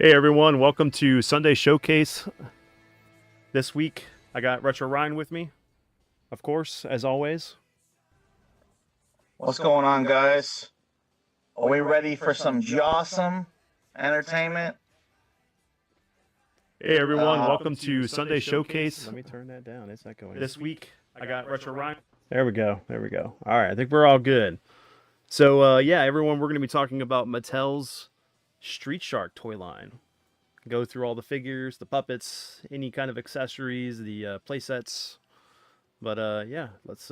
Hey everyone, welcome to Sunday Showcase. This week I got Retro Ryan with me, of course, as always. What's going on, guys? Are we ready for some jawsome entertainment? Hey everyone, welcome to Sunday Showcase. Let me turn that down. It's not going. This week I got Retro Ryan. There we go. All right, I think we're all good. So yeah, everyone, we're going to be talking about Mattel's Street Shark toy line. Go through all the figures, the puppets, any kind of accessories, the play sets. But yeah, let's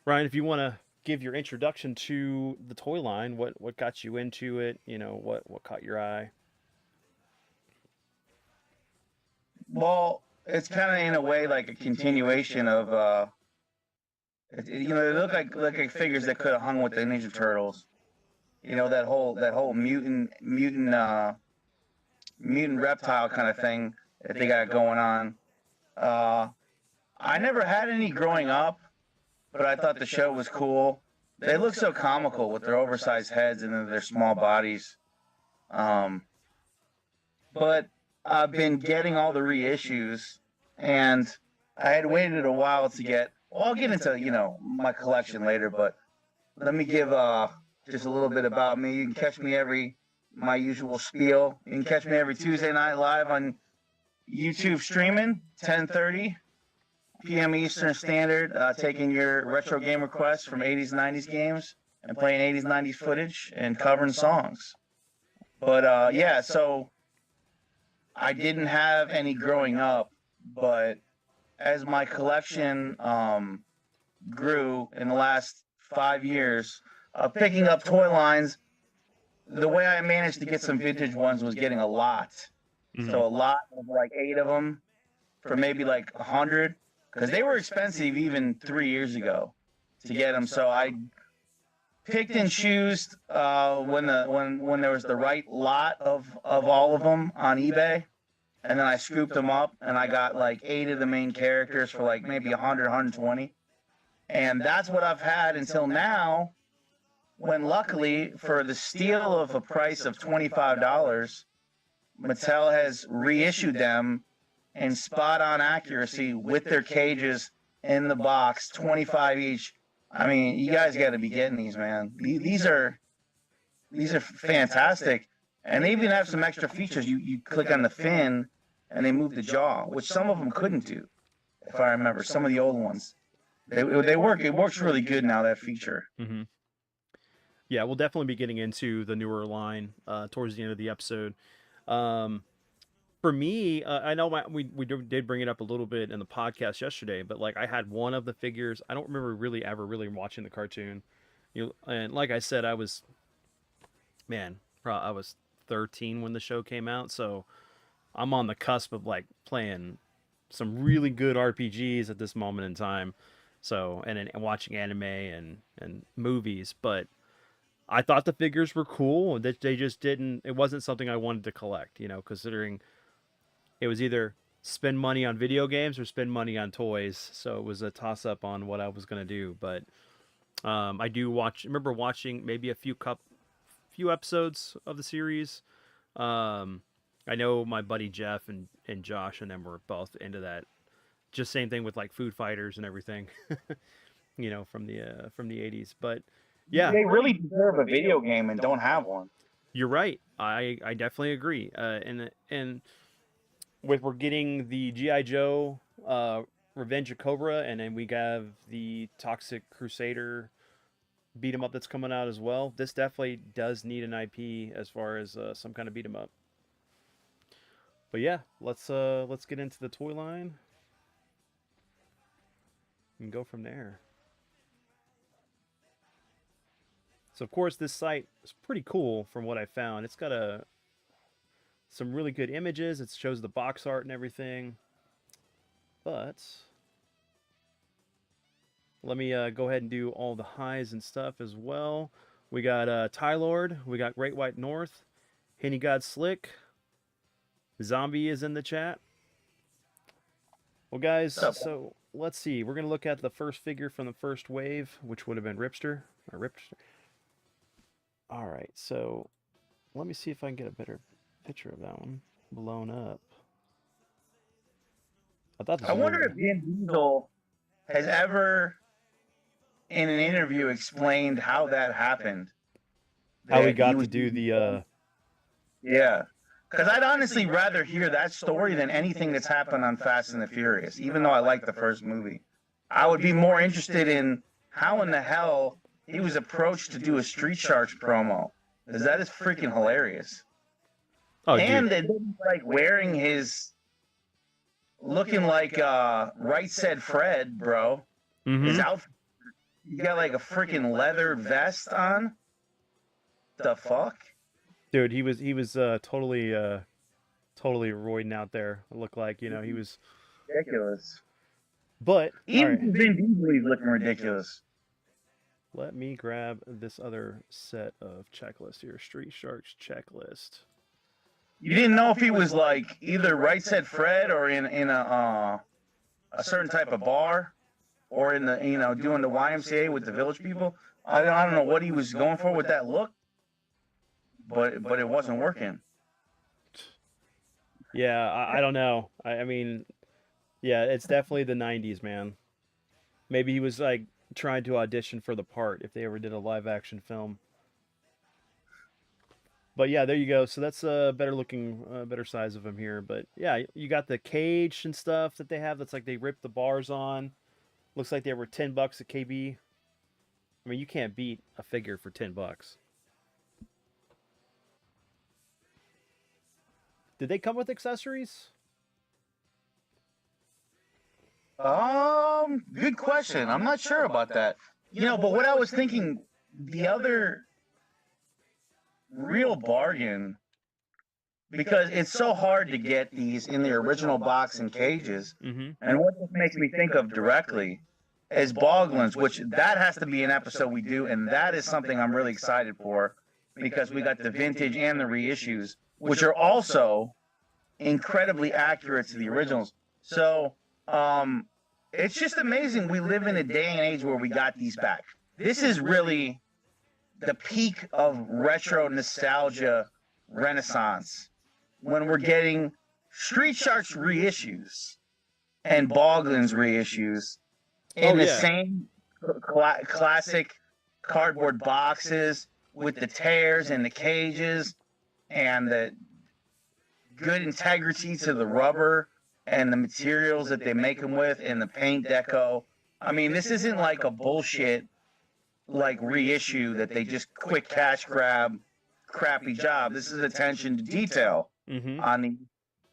Ryan, if you want to give your introduction to the toy line, what got you into it? You know, what caught your eye? Well, it's kind of in a way like a continuation of, they look like figures that could have hung with the Ninja Turtles. You know, that whole mutant reptile kind of thing that they got going on. Uh, I never had any growing up, but I thought the show was cool. They look so comical with their oversized heads and then their small bodies. Um, but I've been getting all the reissues, and I had waited a while to get. Well, I'll get into my collection later, but let me give just a little bit about me. You can catch me every my usual spiel. You can catch me every Tuesday night live on YouTube streaming, 10:30 p.m. Eastern Standard, taking your retro game requests from 80s, 90s games and playing 80s, 90s footage and covering songs. But yeah, so I didn't have any growing up, but as my collection grew in the last 5 years, picking up toy lines, the way I managed to get some vintage ones was getting a lot. Mm-hmm. So a lot of like 8 of them for maybe like 100, because they were expensive even 3 years ago to get them. So I picked and chose when there was the right lot of all of them on eBay, and then I scooped them up and I got like 8 of the main characters for like maybe 100, 120, and that's what I've had until now. When luckily, for the steal of a price of $25, Mattel has reissued them in spot on accuracy with their cages in the box, 25 each. I mean, you guys got to be getting these, man. These are fantastic, and they even have some extra features. You click on the fin, and they move the jaw, which some of them couldn't do, if I remember. Some of the old ones, they work. It works really good now, that feature. Mm-hmm. Yeah, we'll definitely be getting into the newer line towards the end of the episode. For me, I know we did bring it up a little bit in the podcast yesterday, but like I had one of the figures. I don't remember really ever really watching the cartoon. And like I said, I was 13 when the show came out, so I'm on the cusp of like playing some really good RPGs at this moment in time. So and watching anime and movies, but I thought the figures were cool. That they just didn't. It wasn't something I wanted to collect. Considering it was either spend money on video games or spend money on toys. So it was a toss up on what I was gonna do. But I do remember watching maybe a few episodes of the series. Um, I know my buddy Jeff and Josh and them were both into that. Just same thing with like Food Fighters and everything. From the 80s. But yeah, They really deserve a video game and don't have one. you're right. I definitely agree. And we're getting the GI Joe Revenge of Cobra, and then we have the Toxic Crusader beat 'em up that's coming out as well. This definitely does need an IP as far as some kind of beat 'em up. But yeah, let's get into the toy line and go from there. So of course this site is pretty cool from what I found. It's got some really good images. It shows the box art and everything. But let me go ahead and do all the highs and stuff as well. We got Tylord. We got Great White North. Henny God Slick. Zombie is in the chat. Well, guys, so let's see. We're going to look at the first figure from the first wave, which would have been Ripster. All right, so let me see if I can get a better picture of that one blown up. I thought this I was wonder really if Vin Diesel has ever, in an interview, explained how that happened. how he That he got to was, do the. yeah. Because I'd honestly rather hear that story than anything that's happened on Fast and the Furious, even though I like the first movie. I would be more interested in how in the hell he was approached to do a Street Sharks promo, because that is freaking hilarious. Oh, And dude. that he's like wearing his, looking like Right Said Fred, bro. His Mm-hmm. outfit, he got like a freaking leather vest on. The fuck? Dude, he was totally roiding out there. It looked like, he was. Ridiculous. But all Even right, Vin Diesel is looking ridiculous. let me grab this other set of checklist here. Street Sharks checklist. You didn't know if he was like either Right Said Fred or in a certain type of bar, or in the doing the YMCA with the village people. I don't know what he was going for with that look, but it wasn't working. Yeah, I don't know. I mean, yeah, it's definitely the '90s, man. Maybe he was like trying to audition for the part if they ever did a live action film. But yeah, there you go. So that's a better looking, better size of him here. But yeah, you got the cage and stuff that they have. That's like they ripped the bars on. Looks like they were $10 at KB. I mean, you can't beat a figure for $10. Did they come with accessories? Good question. I'm not sure about that. But what I was thinking, the other real bargain, because it's so hard to get these in the original box and cages, Mm-hmm. and what this makes me think of directly is Boglins, which that has to be an episode we do, and that is something I'm really excited for, because we got the vintage and the reissues, which are also incredibly accurate to the originals. So, it's just amazing we live in a day and age where we got these back. This is really the peak of retro nostalgia renaissance, when we're getting Street Sharks reissues and Boglins reissues in the same classic cardboard boxes with the tears and the cages and the good integrity to the rubber and the materials that they make them with and the paint deco. I mean, this isn't like a bullshit like reissue that they just quick cash grab, crappy job. This is attention to detail Mm-hmm. on the,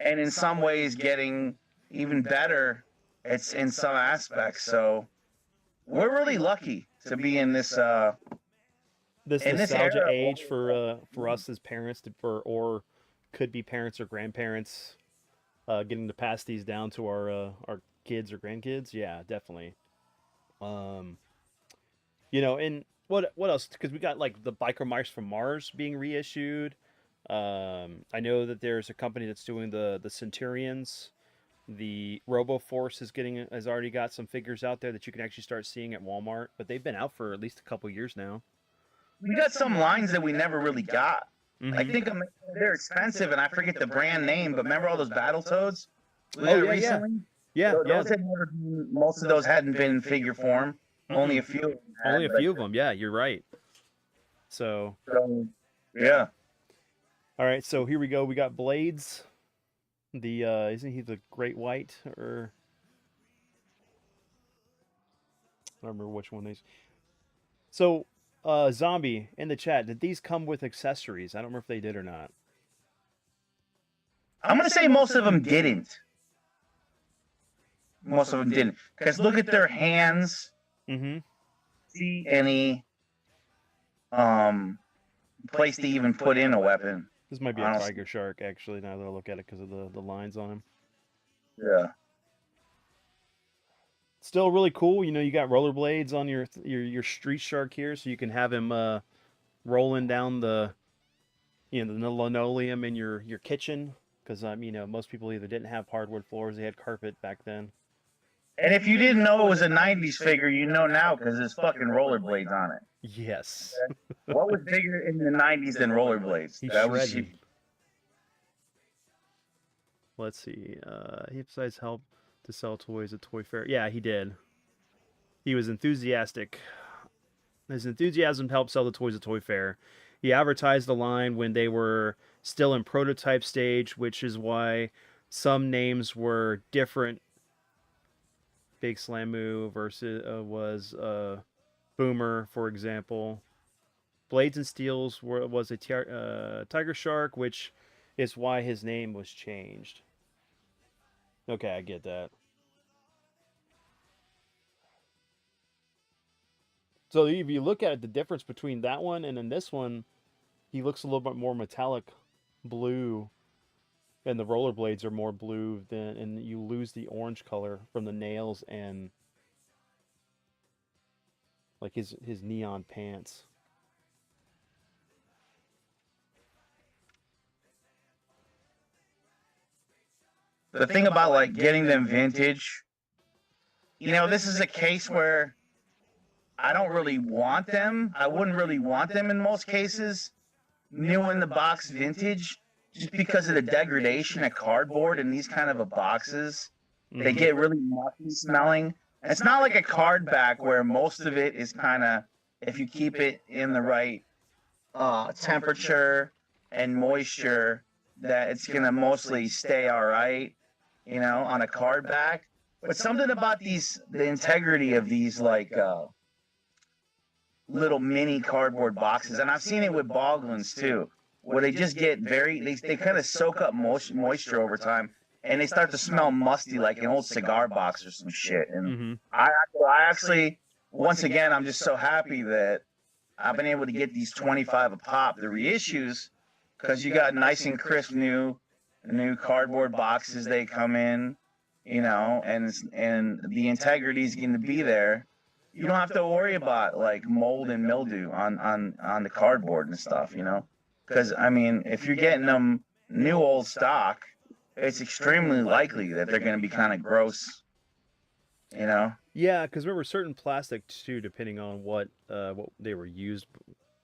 and in some ways getting even better. It's in some aspects. So we're really lucky to be in this This in this nostalgia era. age for us as parents or could be parents or grandparents, getting to pass these down to our kids or grandkids. Yeah, definitely. Um, and what else? Because we got like the Biker Mice from Mars being reissued. I know that there's a company that's doing the Centurions. The RoboForce has already got some figures out there that you can actually start seeing at Walmart, but they've been out for at least a couple years now. We got some lines that we never really got. I Mm-hmm. think they're expensive, and I forget the brand name. But remember all those Battletoads? We Oh got yeah, yeah, recently. yeah, yeah. Those had never been. Most of those hadn't been in figure form. Only Mm-mm. a few of them Only had. a few of them. Yeah, you're right. So, So, yeah. all right. So here we go. We got Blades. The isn't he the Great White, or I don't remember which one these. So, Zombie in the chat. Did these come with accessories? I don't remember if they did or not. I'm gonna say most of them didn't. Most of them didn't, because look at their hands. Mm-hmm. See any place to even put in a weapon? This might be a Honestly. tiger shark, actually. Now that I look at it, because of the lines on him. Yeah. Still really cool. You got rollerblades on your street shark here, so you can have him rolling down the linoleum in your kitchen, because most people either didn't have hardwood floors, they had carpet back then. And if you didn't know it was a '90s figure, you know now, because there's fucking rollerblades on it. Yes. What was bigger in the '90s than rollerblades? He's That was shredding. Let's see. He emphasized help to sell toys at Toy Fair. Yeah, he did. He was enthusiastic. His enthusiasm helped sell the toys at Toy Fair. He advertised the line when they were still in prototype stage, which is why some names were different. Big Slamu versus was Boomer, for example. Blades and Steels was a Tiger Shark, which is why his name was changed. Okay, I get that. So if you look at it, the difference between that one and then this one, he looks a little bit more metallic blue, and the rollerblades are more blue than, and you lose the orange color from the nails and like his neon pants. The thing about like getting them vintage, this is a case where I don't really want them. I wouldn't really want them in most cases. New in the box vintage, just because of the degradation of cardboard in these kind of a boxes. They get really mushy smelling. And it's not like a card back where most of it is kind of, if you keep it in the right temperature and moisture, that it's going to mostly stay all right, on a card back. But something about the integrity of these, like, little mini cardboard boxes, and I've seen it with Boglins too, where they just get they kind of soak up moisture over time, and they start to smell musty like an old cigar box or some shit. And I actually, once again, I'm just so happy that I've been able to get these 25 a pop, the reissues, because you got nice and crisp new cardboard boxes. They come in, and the integrity is going to be there. You don't have to worry about like mold and mildew on the cardboard and stuff, because I mean, if you're getting them new old stock, it's extremely likely that they're going to be kind of gross, Yeah, because remember, certain plastic too, depending on what they were used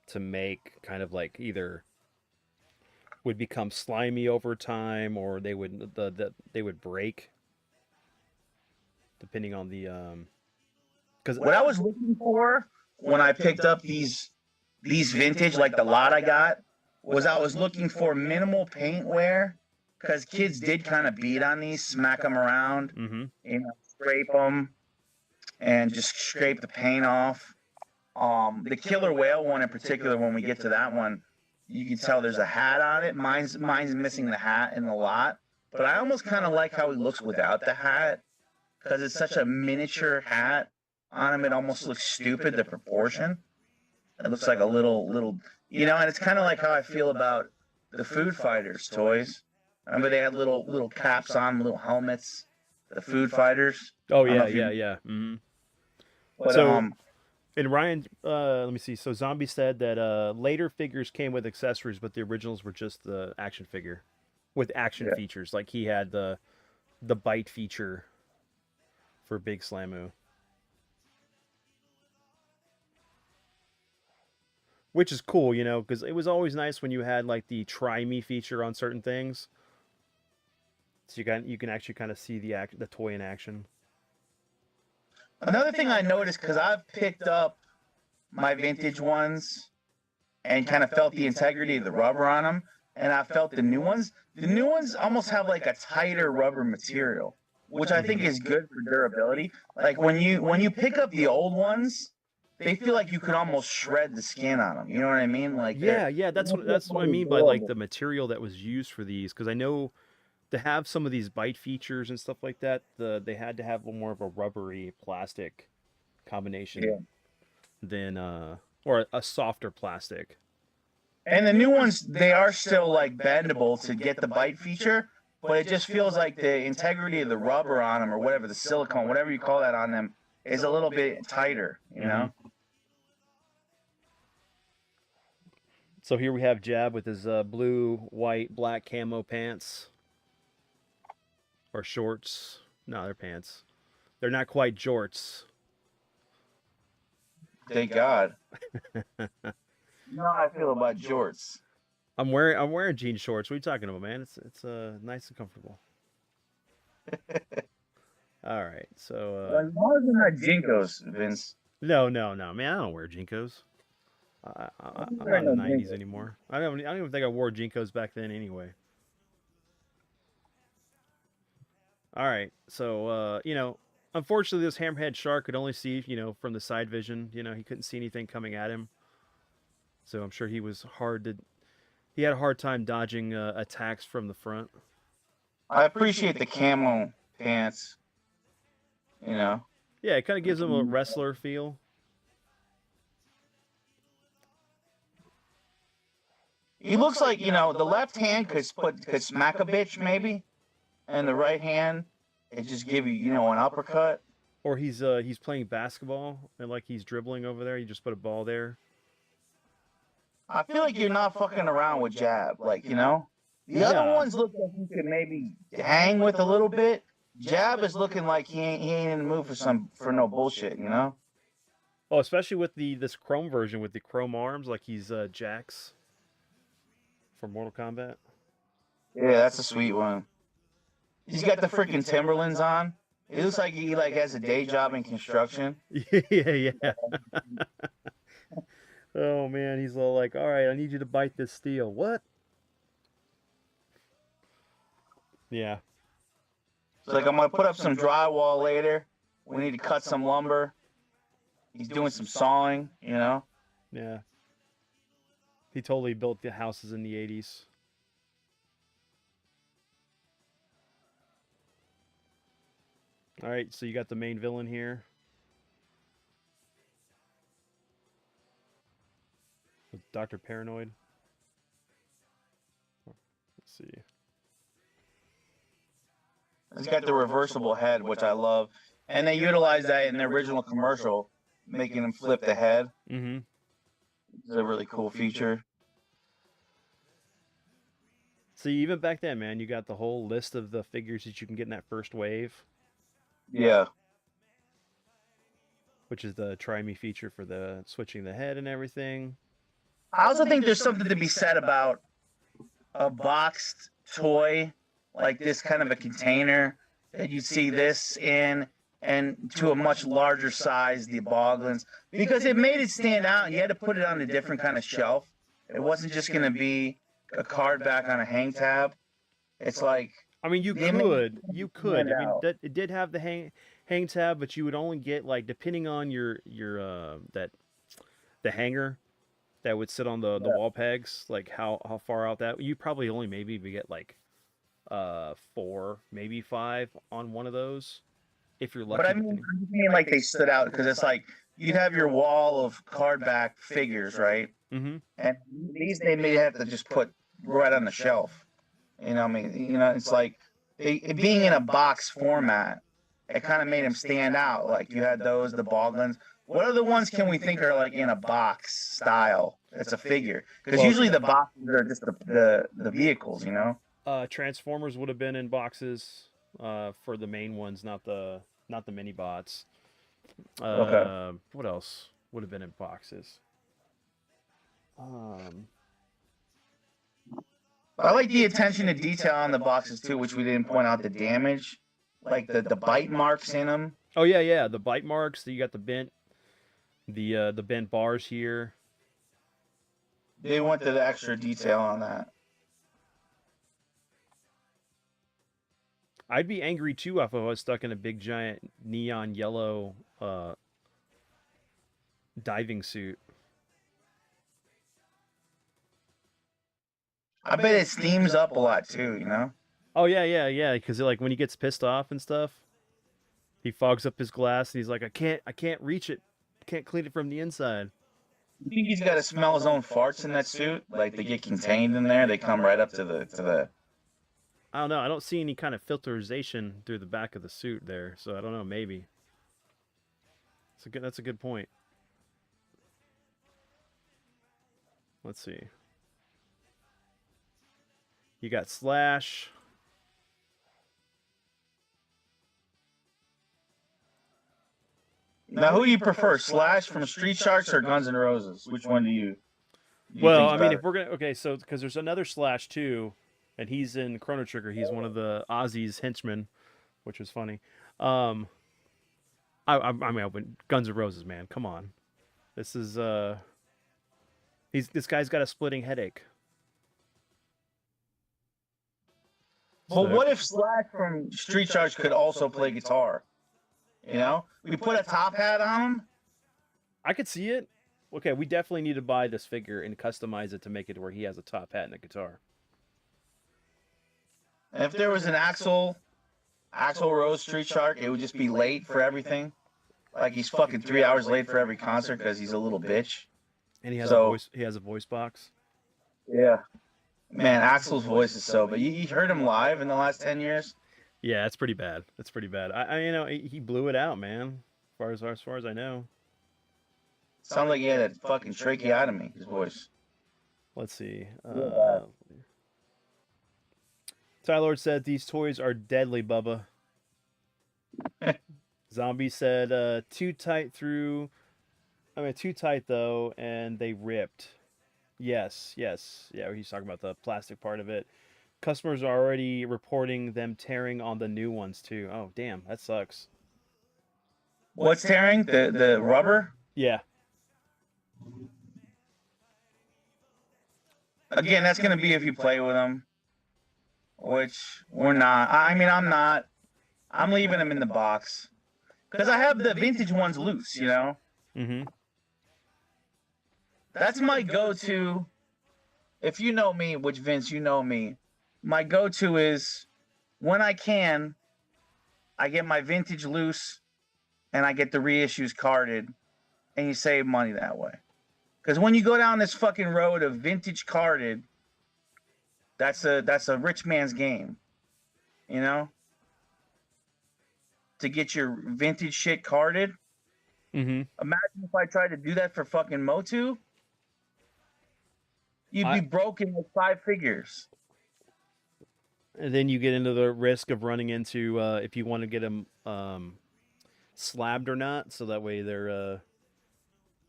to make, kind of like either would become slimy over time, or they would break, depending on the Because what I was looking for when I picked up these vintage, like the lot I got, was I was looking for minimal paint wear, because kids did kind of beat on these, smack them around, scrape them, and just scrape the paint off. The killer whale one in particular, when we get to that one, you can tell there's a hat on it. Mine's missing the hat in the lot, but I almost kind of like how he looks without the hat, because it's such a miniature hat on him. It almost looks stupid, the proportion. It looks like a little, and it's kind of like how I feel about the Food Fighters toys. Remember they had little caps on, little helmets, the Food Fighters. Oh yeah, yeah. But, so, and Ryan, let me see. So Zombie said that later figures came with accessories, but the originals were just the action figure with action features. Like he had the bite feature for Big Slamu. Which is cool, because it was always nice when you had like the try me feature on certain things. So you can actually kind of see the toy in action. Another thing I noticed, because I've picked up my vintage ones and kind of felt the integrity of the rubber on them, and I felt the new ones. The new ones almost have like a tighter rubber material, which I think is good for durability. Like when you pick up the old ones, they feel like you could almost shred the skin on them. You know what I mean? Like yeah, that's what I mean by like the material that was used for these. Because I know to have some of these bite features and stuff like that, they had to have a little more of a rubbery plastic combination than or a softer plastic. And the new ones, they are still like bendable to get the bite feature, but it just feels like the integrity of the rubber on them, or whatever, the silicone, whatever you call that on them, is a little bit tighter, So here we have Jab with his blue, white, black camo pants. Or shorts. No, they're pants. They're not quite jorts. Thank God. You know how I feel about jorts. I'm wearing jean shorts. What are you talking about, man? It's nice and comfortable. All right, so As long as they're not Jinkos, Vince. no, man, I don't wear Jinkos. I'm I'm not wearing in no the '90s Jinkos. anymore. I don't even think I wore Jinkos back then anyway. All right, so unfortunately, this hammerhead shark could only see from the side vision. He couldn't see anything coming at him, so I'm sure he had a hard time dodging attacks from the front. I appreciate the camo pants. You know, Yeah, it kind of gives him a wrestler feel. he looks like the left hand could smack a bitch maybe, and the right hand it just give you an uppercut. Or he's playing basketball and like he's dribbling over there. You just put a ball there. I feel like you're not fucking around with jab, like. The other Yeah. ones look like you could maybe hang with a little bit. Jab is looking like he ain't in the mood for no bullshit. Oh, especially with this chrome version with the chrome arms, like he's Jax from Mortal Kombat. Yeah, that's a sweet one. He's got the freaking Timberlands on. It looks like he has a day job in construction. Yeah. Oh man, he's all like, "All right, I need you to bite this steel." What? Yeah. It's like I'm gonna put up some drywall later. We need to cut some lumber. He's doing some sawing. Yeah. He totally built the houses in the '80s. All right, so you got the main villain here with Doctor Paranoid. Let's see. He's got the reversible head, which I love, and they utilize that in the original commercial, making him flip the head. Mm-hmm. It's a really cool feature. See, even back then, man, you got the whole list of the figures that you can get in that first wave, Yeah. which is the try me feature for the switching the head and everything. I also think there's something to be said about a boxed toy like this, kind of a container that you see this in, and to a much larger size, the Boglins, because it made it stand out. You had to put it on a different kind of shelf. It wasn't just going to be a card back on a hang tab. It's like I mean, you they made could, it stand I mean, out. that it did have the hang tab, but you would only get like depending on your that the hanger that would sit on the Yeah. wall pegs, like how far out that you probably only maybe get like 4, maybe 5 on one of those if you're But lucky. Depending. I mean like they stood out because it's like you'd have your wall of card back figures, right? Mm-hmm. And these they may have to just put right on the shelf. I mean, it's like it being in a box format, it kind of made them stand out. Like you had those, the Baldwins. What other ones can we think are like in a box style? It's a figure because usually the boxes are just the vehicles. Transformers would have been in boxes for the main ones, not the mini bots. Okay. What else would have been in boxes? Um, I like the attention to detail on the boxes too, which we didn't point out the damage, like the bite marks in them. oh yeah, the bite marks. You got the bent bars here. They went to the extra detail on that. I'd be angry too if I was stuck in a big giant neon yellow diving suit. I bet it steams up a lot too. Oh yeah. Because like when he gets pissed off and stuff, he fogs up his glass and he's like, I can't reach it, can't clean it from the inside. You think he's got to smell his own farts in that suit? Like they get contained in there, they come right up to the. I don't know. I don't see any kind of filterization through the back of the suit there, so I don't know. Maybe. That's a good point. Let's see. You got Slash. Now, who do you prefer, Slash from Street Sharks or Guns N' Roses? Which one do you Well, think's I mean, better? if we're gonna so because there's another Slash too, and he's in Chrono Trigger. He's one of the Ozzy's henchmen. which was funny. Um, I mean, I went Guns N' Roses, man. Come on, this is this guy's got a splitting headache. But So what if Slash from Street Sharks could also play guitar? You know, we put a top hat on him. I could see it. Okay, we definitely need to buy this figure and customize it to make it where he has a top hat and a guitar. And if there was an Axl Rose Street Shark, it would just be late for everything. Like he's fucking 3 hours late for every concert because he's a little bitch. And he has a So voice. He has a voice box. yeah, man, Axl's voice is so. But you heard him live in the last 10 years. Yeah, it's pretty bad. It's pretty bad. You know, he blew it out, man. As far as I know. Sounds like he had a fucking tracheotomy. His voice. Let's see. Yeah. Tylord said these toys are deadly, Bubba. Zombie said too tight through. I mean, too tight though, and they ripped. Yes, yes, yeah. He's talking about the plastic part of it. Customers are already reporting them tearing on the new ones too. Oh, damn, that sucks. What's tearing? The rubber? Yeah. Again, that's gonna be if you play with them, which we're not. I mean, I'm not. I'm leaving them in the box because I have the vintage ones loose. You know. Mm-hmm. That's my go-to. If you know me, which Vince, you know me, my go-to is when I can, I get my vintage loose and I get the reissues carded, and you save money that way. Because when you go down this fucking road of vintage carded, that's a rich man's game, you know? To get your vintage shit carded. Mm-hmm. Imagine if I tried to do that for fucking Motu. You'd be broken with 5 figures. And then you get into the risk of running into if you want to get them slabbed or not, so that way they're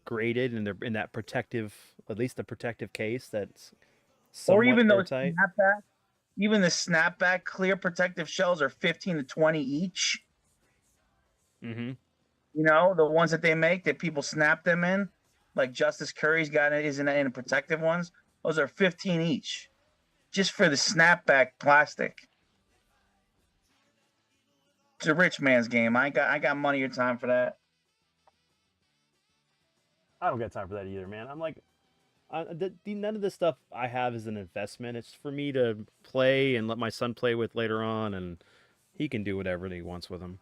graded and they're in that protective, at least the protective case that's Or somewhat even those airtight. snapback, even the snapback clear protective shells are 15 to 20 each. Mm-hmm. You know, the ones that they make that people snap them in, like Justice Curry's got it, isn't in the protective ones. Those are 15 each, just for the snapback plastic. It's a rich man's game. I got money or time for that. I don't got time for that either, man. I'm like, none of this stuff I have is an investment. It's for me to play and let my son play with later on, and he can do whatever he wants with them.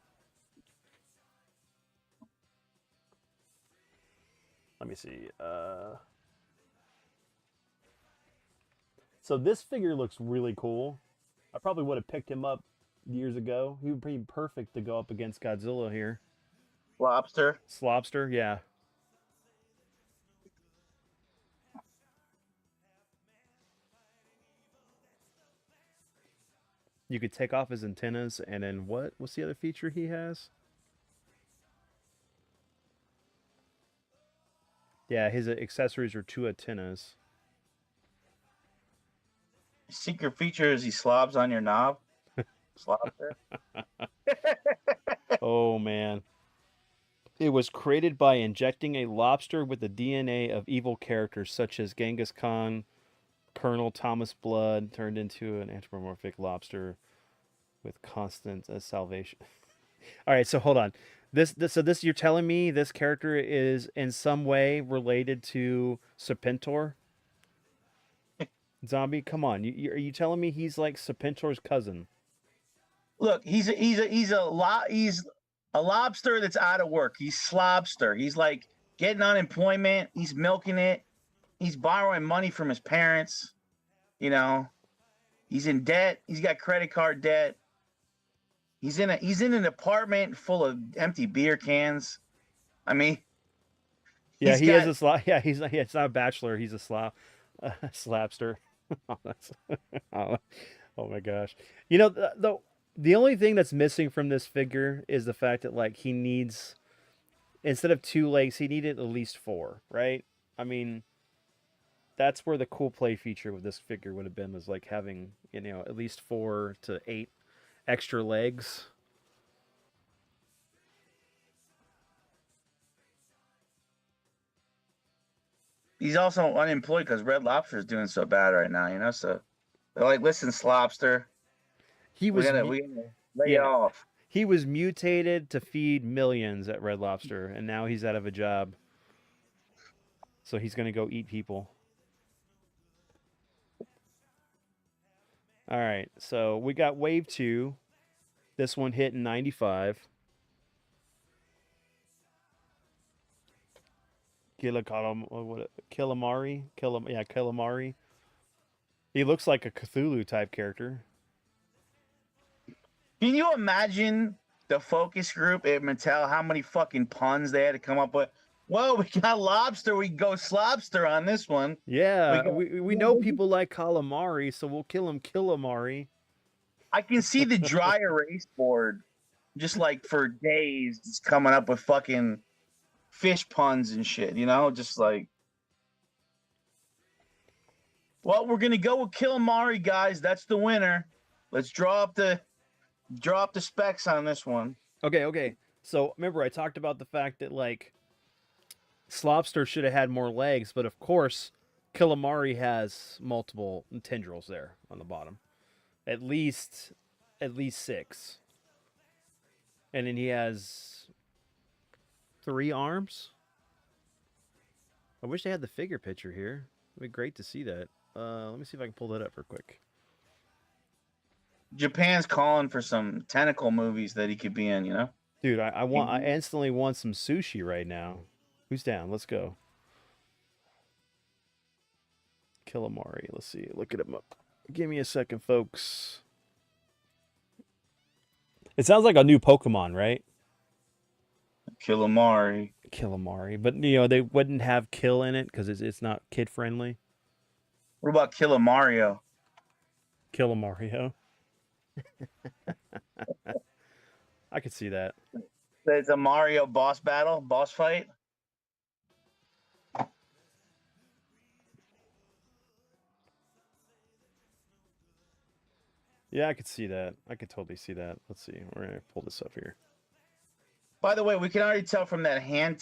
Let me see. So this figure looks really cool. I probably would have picked him up years ago. He would be perfect to go up against Godzilla here. Lobster. Slobster, yeah. You could take off his antennas, and then what's the other feature he has? Yeah, his accessories are 2 antennas. Secret feature is he slobs on your knob. Slobster. Oh man. It was created by injecting a lobster with the DNA of evil characters such as Genghis Khan, Colonel Thomas Blood, turned into an anthropomorphic lobster with constant salvation. All right, so hold on. This you're telling me this character is in some way related to Serpentor? Zombie, come on. Are you telling me he's like Serpentor's cousin? Look, he's a lobster that's out of work. He's slobster. He's like getting unemployment. He's milking it. He's borrowing money from his parents. You know, he's in debt. He's got credit card debt. He's in an apartment full of empty beer cans. I mean, Yeah, he is a slab. Yeah, it's not a bachelor. He's a slapster. Oh, oh my gosh. You know, the only thing that's missing from this figure is the fact that like he needs, instead of 2 legs, he needed at least 4, right? I mean, that's where the cool play feature with this figure would have been, was like having, at least 4 to 8 extra legs. he's also unemployed because Red Lobster is doing so bad right now. You know, so they're like, listen, Slobster, He was we gotta lay you yeah, off. he was mutated to feed millions at Red Lobster, and now he's out of a job. So he's gonna go eat people. All right, so we got Wave 2. This one hit in 95. Killamari? Killamari. He looks like a Cthulhu type character. Can you imagine the focus group at Mattel? How many fucking puns they had to come up with? Well, we got lobster. We go slobster on this one. Yeah, Got. we know people like calamari, so we'll kill him Killamari. I can see the dry erase board just like for days, just coming up with fucking fish puns and shit. You know, just like. Well, we're gonna go with Killamari, guys. That's the winner. Let's draw up the specs on this one. Okay. So remember I talked about the fact that like Slobster should have had more legs, but of course Killamari has multiple tendrils there on the bottom. At least 6. And then he has 3 arms. I wish they had the figure picture here. It'd be great to see that. Let me see if I can pull that up real quick. Japan's calling for some tentacle movies that he could be in, you know? Dude, I instantly want some sushi right now. Who's down? Let's go. Killamari. Let's see. Look at him up. Give me a second, folks. It sounds like a new Pokemon, right? Killamari. Killamari. But, you know, they wouldn't have kill in it because it's not kid friendly. What about Killamario? Killamario. I could see that. It's a Mario boss fight. Yeah, I could see that. I could totally see that. Let's see. We're going to pull this up here. By the way, we can already tell from that hang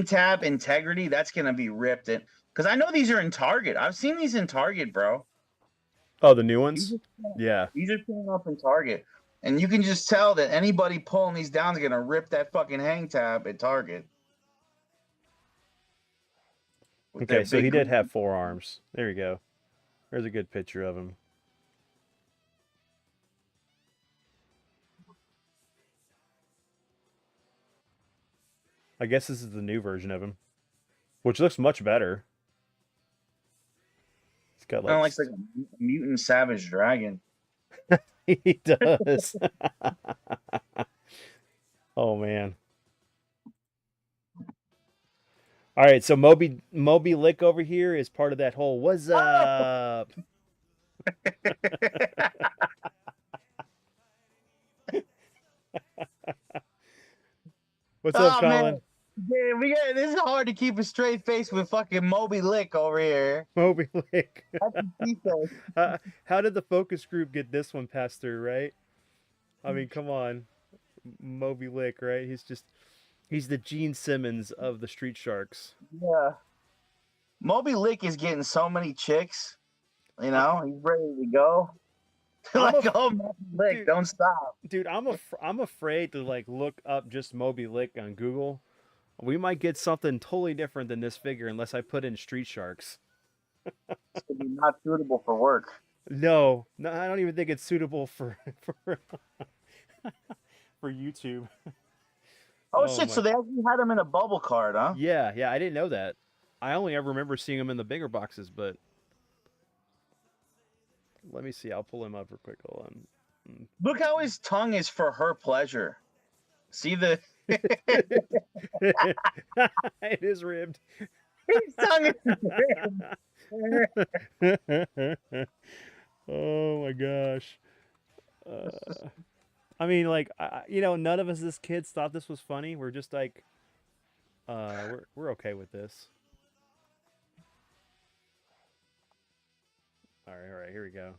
tab integrity, that's gonna be ripped in. Because I know these are in Target. I've seen these in Target, bro. Oh, the new ones? Yeah. These are showing up in Target. And you can just tell that anybody pulling these down is gonna rip that fucking hang tab at Target. Okay, so he did have 4 arms. There you go. There's a good picture of him. I guess this is the new version of him, which looks much better. He's got like a mutant savage dragon. He does. Oh man. All right, so Moby Lick over here is part of that whole "What's up?" What's up, Colin? Man, this is hard to keep a straight face with fucking Moby Lick over here. Moby Lick. How did the focus group get this one passed through, right? I mean, come on. Moby Lick, right? He's the Gene Simmons of the Street Sharks. Yeah. Moby Lick is getting so many chicks. You know, he's ready to go. Like, oh, Moby Lick, dude, don't stop. Dude, I'm afraid to like look up just Moby Lick on Google. We might get something totally different than this figure unless I put in Street Sharks. It's gonna be not suitable for work. No, I don't even think it's suitable for for YouTube. Oh shit! So they actually had him in a bubble card, huh? Yeah, I didn't know that. I only ever remember seeing him in the bigger boxes, but let me see. I'll pull him up real quick. Hold on. Look how his tongue is for her pleasure. See the. It is ribbed. His tongue is ribbed. Oh my gosh. I mean, like, you know, none of us as kids thought this was funny. We're just like, we're okay with this. All right, here we go.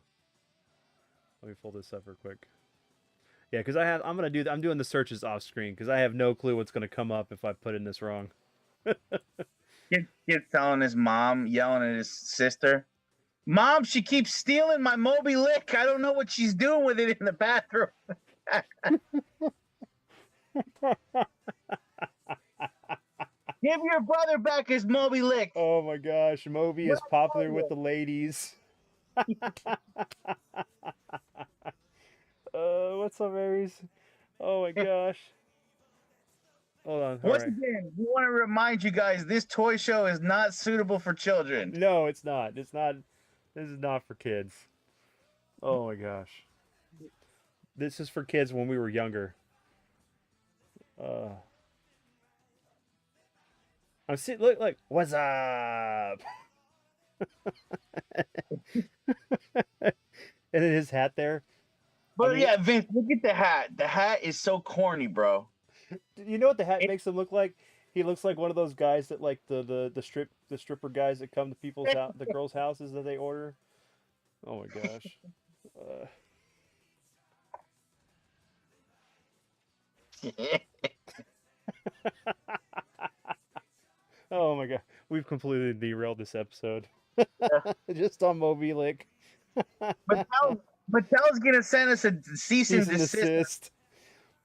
Let me pull this up real quick. Yeah, because I'm doing the searches off screen because I have no clue what's gonna come up if I put in this wrong. Kid telling his mom, yelling at his sister, "Mom, she keeps stealing my Moby Lick. I don't know what she's doing with it in the bathroom. Give your brother back his Moby Lick." Oh my gosh, Moby is popular with the ladies. What's up, Aries? Oh my gosh. Hold on. All Once right. again, we want to remind you guys this toy show is not suitable for children. No, it's not. It's not. This is not for kids. Oh my gosh. This is for kids when we were younger. Uh, I'm sitting. Look. What's up? And then his hat there. But I mean, yeah, Vince, look at the hat. The hat is so corny, bro. you know what the hat It, makes him look like? He looks like one of those guys that like the stripper guys that come to people's house, the girls' houses that they order. Oh my gosh. Uh, oh my god, we've completely derailed this episode. Just on Moby Lick. Mattel's gonna send us a cease and Cease and desist. desist.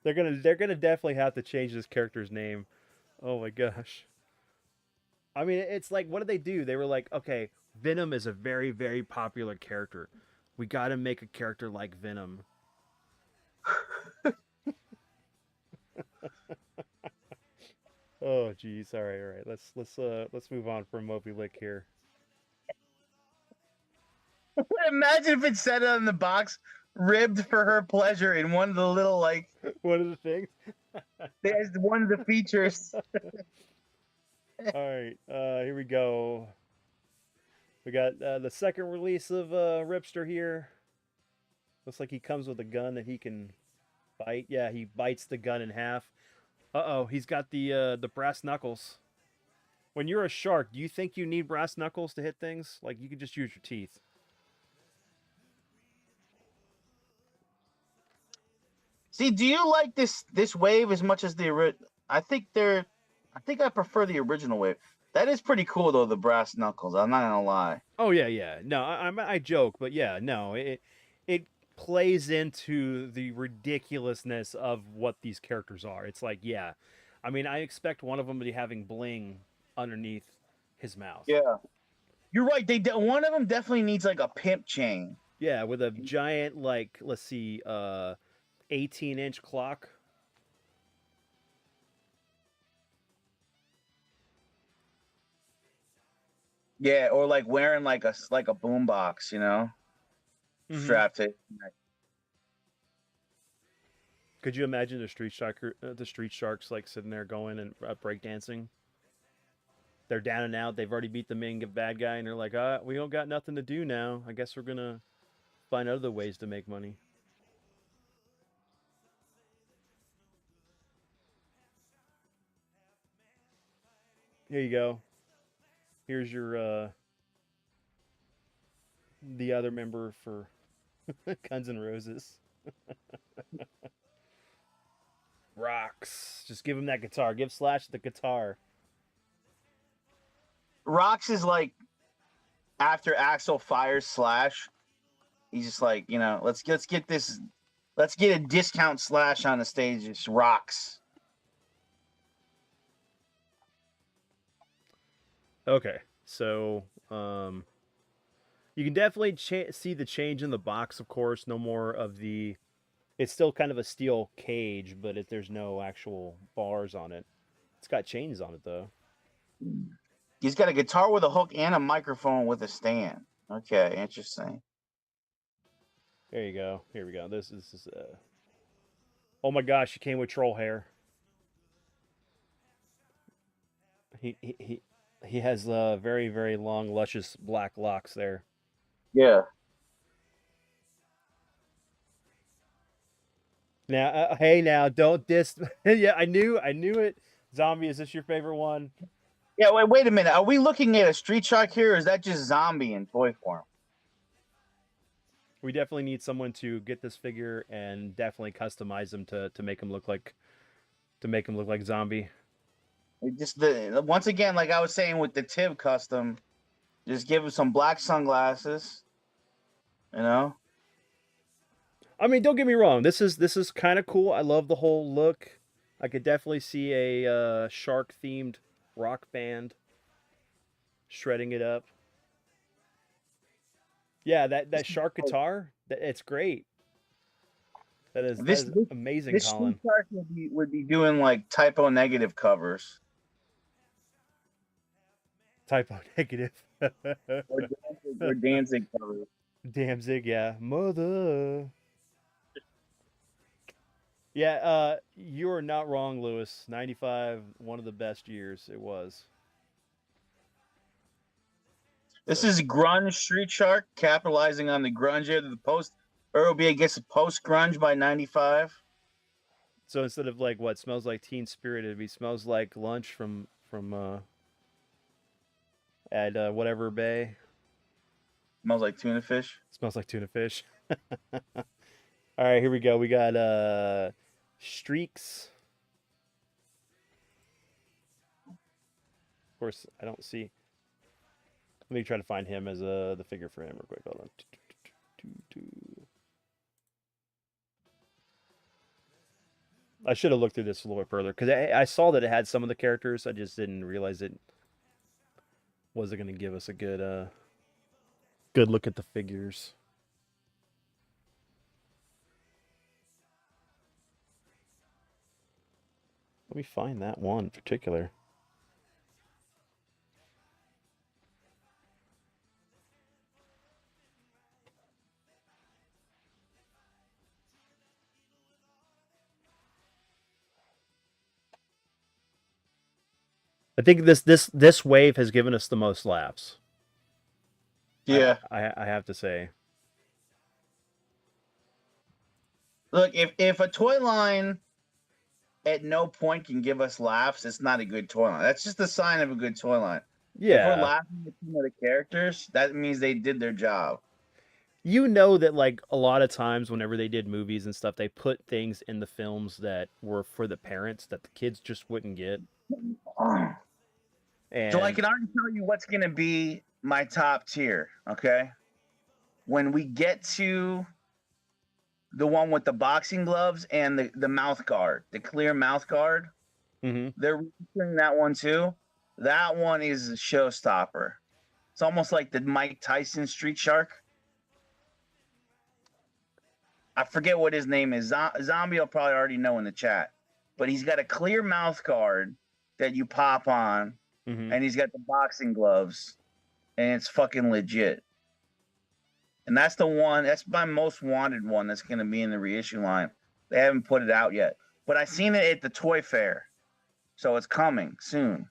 They're gonna definitely have to change this character's name. Oh my gosh. I mean, it's like, what did they do? They were like, okay, Venom is a very, very popular character. We got to make a character like Venom. Oh, geez. All right. Let's move on from Moby Lick here. Imagine if it said on the box, "Ribbed for her pleasure" in one of the little like. One of the things. There's one of the features. All right. Here we go. We got the second release of Ripster here. Looks like he comes with a gun that he can bite. Yeah, he bites the gun in half. Uh-oh, he's got the brass knuckles. When you're a shark, do you think you need brass knuckles to hit things? Like, you could just use your teeth. See, do you like this wave as much as the original? I think I prefer the original wave. That is pretty cool though. The brass knuckles. I'm not gonna lie. Oh yeah. No, I joke, but yeah, no, it plays into the ridiculousness of what these characters are. It's like, yeah, I mean, I expect one of them to be having bling underneath his mouth. Yeah, you're right. One of them definitely needs like a pimp chain. Yeah, with a giant, like, let's see, 18-inch clock. Yeah, or like wearing like a boom box, strapped to. Could you imagine the street sharks like sitting there going and breakdancing? They're down and out. They've already beat the main bad guy, and they're like, we don't got nothing to do now. I guess we're gonna find other ways to make money. Here you go. Here's your the other member for Guns N' Roses. Rocks. Just give him that guitar. Give Slash the guitar. Rox is like after Axel fires Slash, he's just like, let's get a discount Slash on the stage. It's Rox. Okay, so you can definitely see the change in the box. Of course, no more of the. It's still kind of a steel cage, but there's no actual bars on it. It's got chains on it though. He's got a guitar with a hook and a microphone with a stand. Okay, interesting. There you go. Here we go. This is. Oh my gosh! He came with troll hair. He has very very long luscious black locks there. Yeah. Now, hey, now don't diss. Yeah, I knew it. Zombie, is this your favorite one? Yeah. Wait a minute. Are we looking at a Street Shark here, or is that just Zombie in toy form? We definitely need someone to get this figure and definitely customize him to make him look like Zombie. It just once again, like I was saying with the Tib custom, just give him some black sunglasses. You know, I mean, don't get me wrong. This is kind of cool. I love the whole look. I could definitely see a shark themed rock band shredding it up. Yeah, that shark guitar, it's great. That this is this, amazing, this Street Colin. Shark would be doing like typo negative covers Typo negative. or Danzig covers. Danzig, yeah. Mother. Yeah, you are not wrong, Lewis. 95, one of the best years it was. This So, is grunge Street Shark capitalizing on the grunge era of the post. Urobia gets a post grunge by '95. so instead of like what smells like Teen Spirit, it'd be smells like lunch from at whatever bay. Smells like tuna fish. Smells like tuna fish. All right, here we go. We got streaks. Of course, I don't see. Let me try to find him as the figure for him real quick. Hold on. I should have looked through this a little bit further because I saw that it had some of the characters. I just didn't realize it wasn't going to give us a good look at the figures. Let me find that one in particular. I think this wave has given us the most laughs. Yeah. I have to say. Look, if a toy line at no point can give us laughs, it's not a good toy line. That's just a sign of a good toy line. If we're Yeah. laughing at some of the characters, that means they did their job. You know that like a lot of times whenever they did movies and stuff, they put things in the films that were for the parents that the kids just wouldn't get. So I And can already tell you what's going to be my top tier, okay? When we get to the one with the boxing gloves and the mouth guard, the clear mouth guard, mhm. they're doing that one too. That one is a showstopper. It's almost like the Mike Tyson Street Shark. I forget what his name is. Zombie will probably already know in the chat. But he's got a clear mouth guard that you pop on, Mhm. and he's got the boxing gloves, and it's fucking legit. And that's the one, that's my most wanted one that's going to be in the reissue line. They haven't put it out yet. But I seen it at the toy fair. So it's coming soon.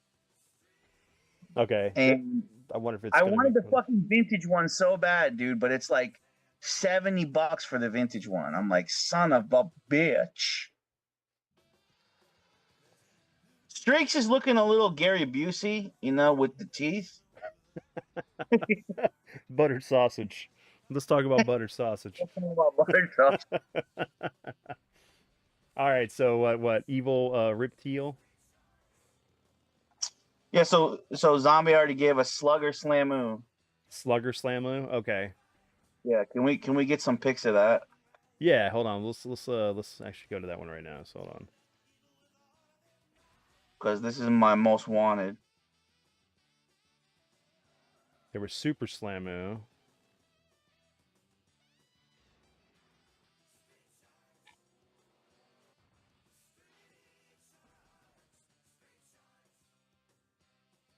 Okay. And I wonder if it's I going to be wanted the cool. fucking vintage one so bad, dude, but it's like $70 for the vintage one. I'm like, son of a bitch. Streaks is looking a little Gary Busey, with the teeth. Buttered sausage. Let's talk about buttered sausage. All right, so what evil reptile? Yeah, so Zombie already gave us Slugger Slamoo. Slugger Slamu? Okay. Yeah, can we get some pics of that? Yeah, hold on. Let's actually go to that one right now. So hold on. Because this is my most wanted. There was Super Slamu.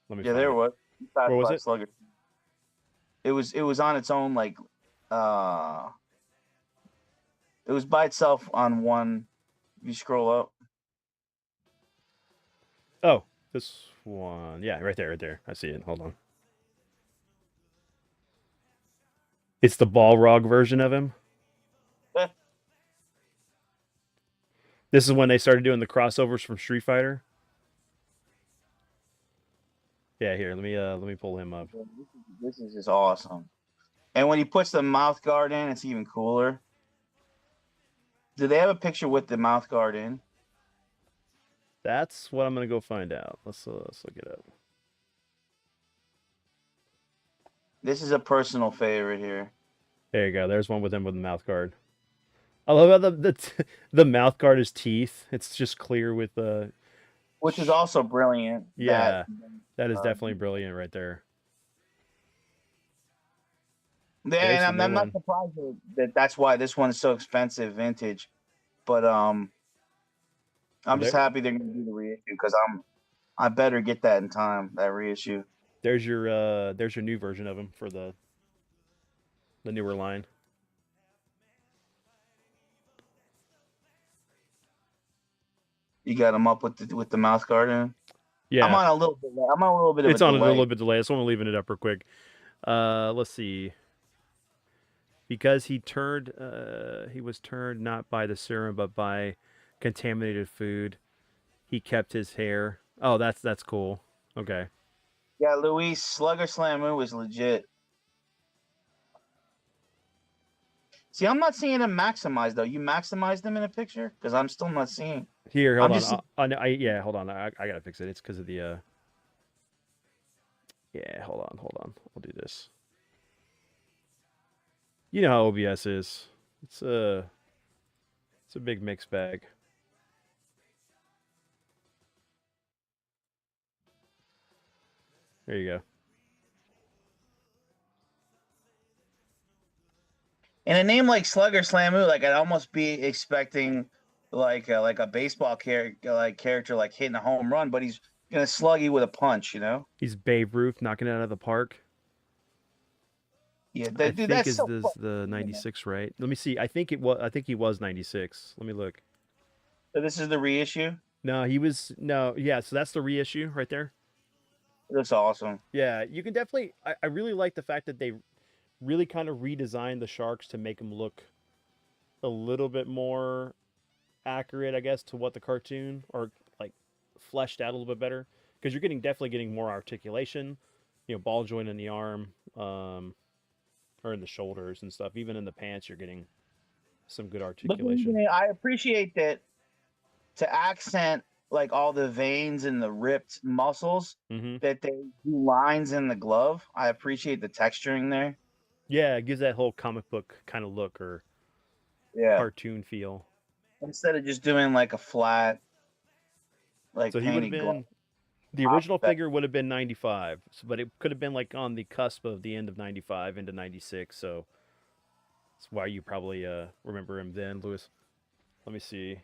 Let me Yeah, find there it. was. Where Fast was Five it? Slugger. It was on its own, like uh it was by itself on one. If you scroll up. Oh, this one. Yeah, right there, right there. I see it. Hold on. It's the Balrog version of him. This is when they started doing the crossovers from Street Fighter. Yeah, here. Let me pull him up. This is just awesome. And when he puts the mouth guard in, it's even cooler. Do they have a picture with the mouth guard in? That's what I'm gonna go find out. Let's look it up. This is a personal favorite here. There you go. There's one with him with the mouth guard. I love how the mouth guard is teeth. It's just clear with the. Which is also brilliant. That Yeah, that is uh, definitely brilliant right there. yeah, There's and the new I'm not one. surprised that that's why this one is so expensive, vintage. But I'm just There, happy they're gonna do the reissue because I better get that in time. That reissue. there's your new version of him for the newer line. You got them up with the mouth guard in. I'm Yeah, on a little bit. I'm on a little bit of a it's on a delay. little bit delay, so I'm leaving it up real quick. Let's see. Because he was turned not by the serum but by contaminated food. He kept his hair. Oh, that's cool. Okay. Yeah, Luis Slugger Slamu was legit. See, I'm not seeing him maximized though. You maximized him in a picture because I'm still not seeing. Here, hold I'm on. just Yeah, hold on. I gotta fix it. It's because of the. Yeah, hold on. I'll do this. You know how OBS is. It's a it's a big mixed bag. There you go. in a name like Slugger Slamu, like I'd almost be expecting like a baseball character like hitting a home run, but he's gonna slug you with a punch. You know? He's Babe Ruth knocking it out of the park. Yeah, I dude, think that's is so this fucking the cool, man. 96, right? Let me see. I think it was. I think he was 96. Let me look. So this is the reissue. No, he was no. Yeah, so that's the reissue right there. It looks awesome. Yeah, you can definitely. I really like the fact that they really kind of redesigned the sharks to make them look a little bit more accurate, I guess, to what the cartoon or like fleshed out a little bit better because you're getting definitely getting more articulation, ball joint in the arm, or in the shoulders and stuff. Even in the pants, you're getting some good But articulation. I appreciate that to accent like all the veins and the ripped muscles Hmm. that they do lines in the glove. I appreciate the texturing there. Yeah, it gives that whole comic book kind of look or Yeah. cartoon feel. Instead of just doing like a flat, like So he would have painted glove been the top original back. figure would have been 95, but it could have been like on the cusp of the end of 95 into 96. So that's why you probably remember him then, Lewis. Let me see.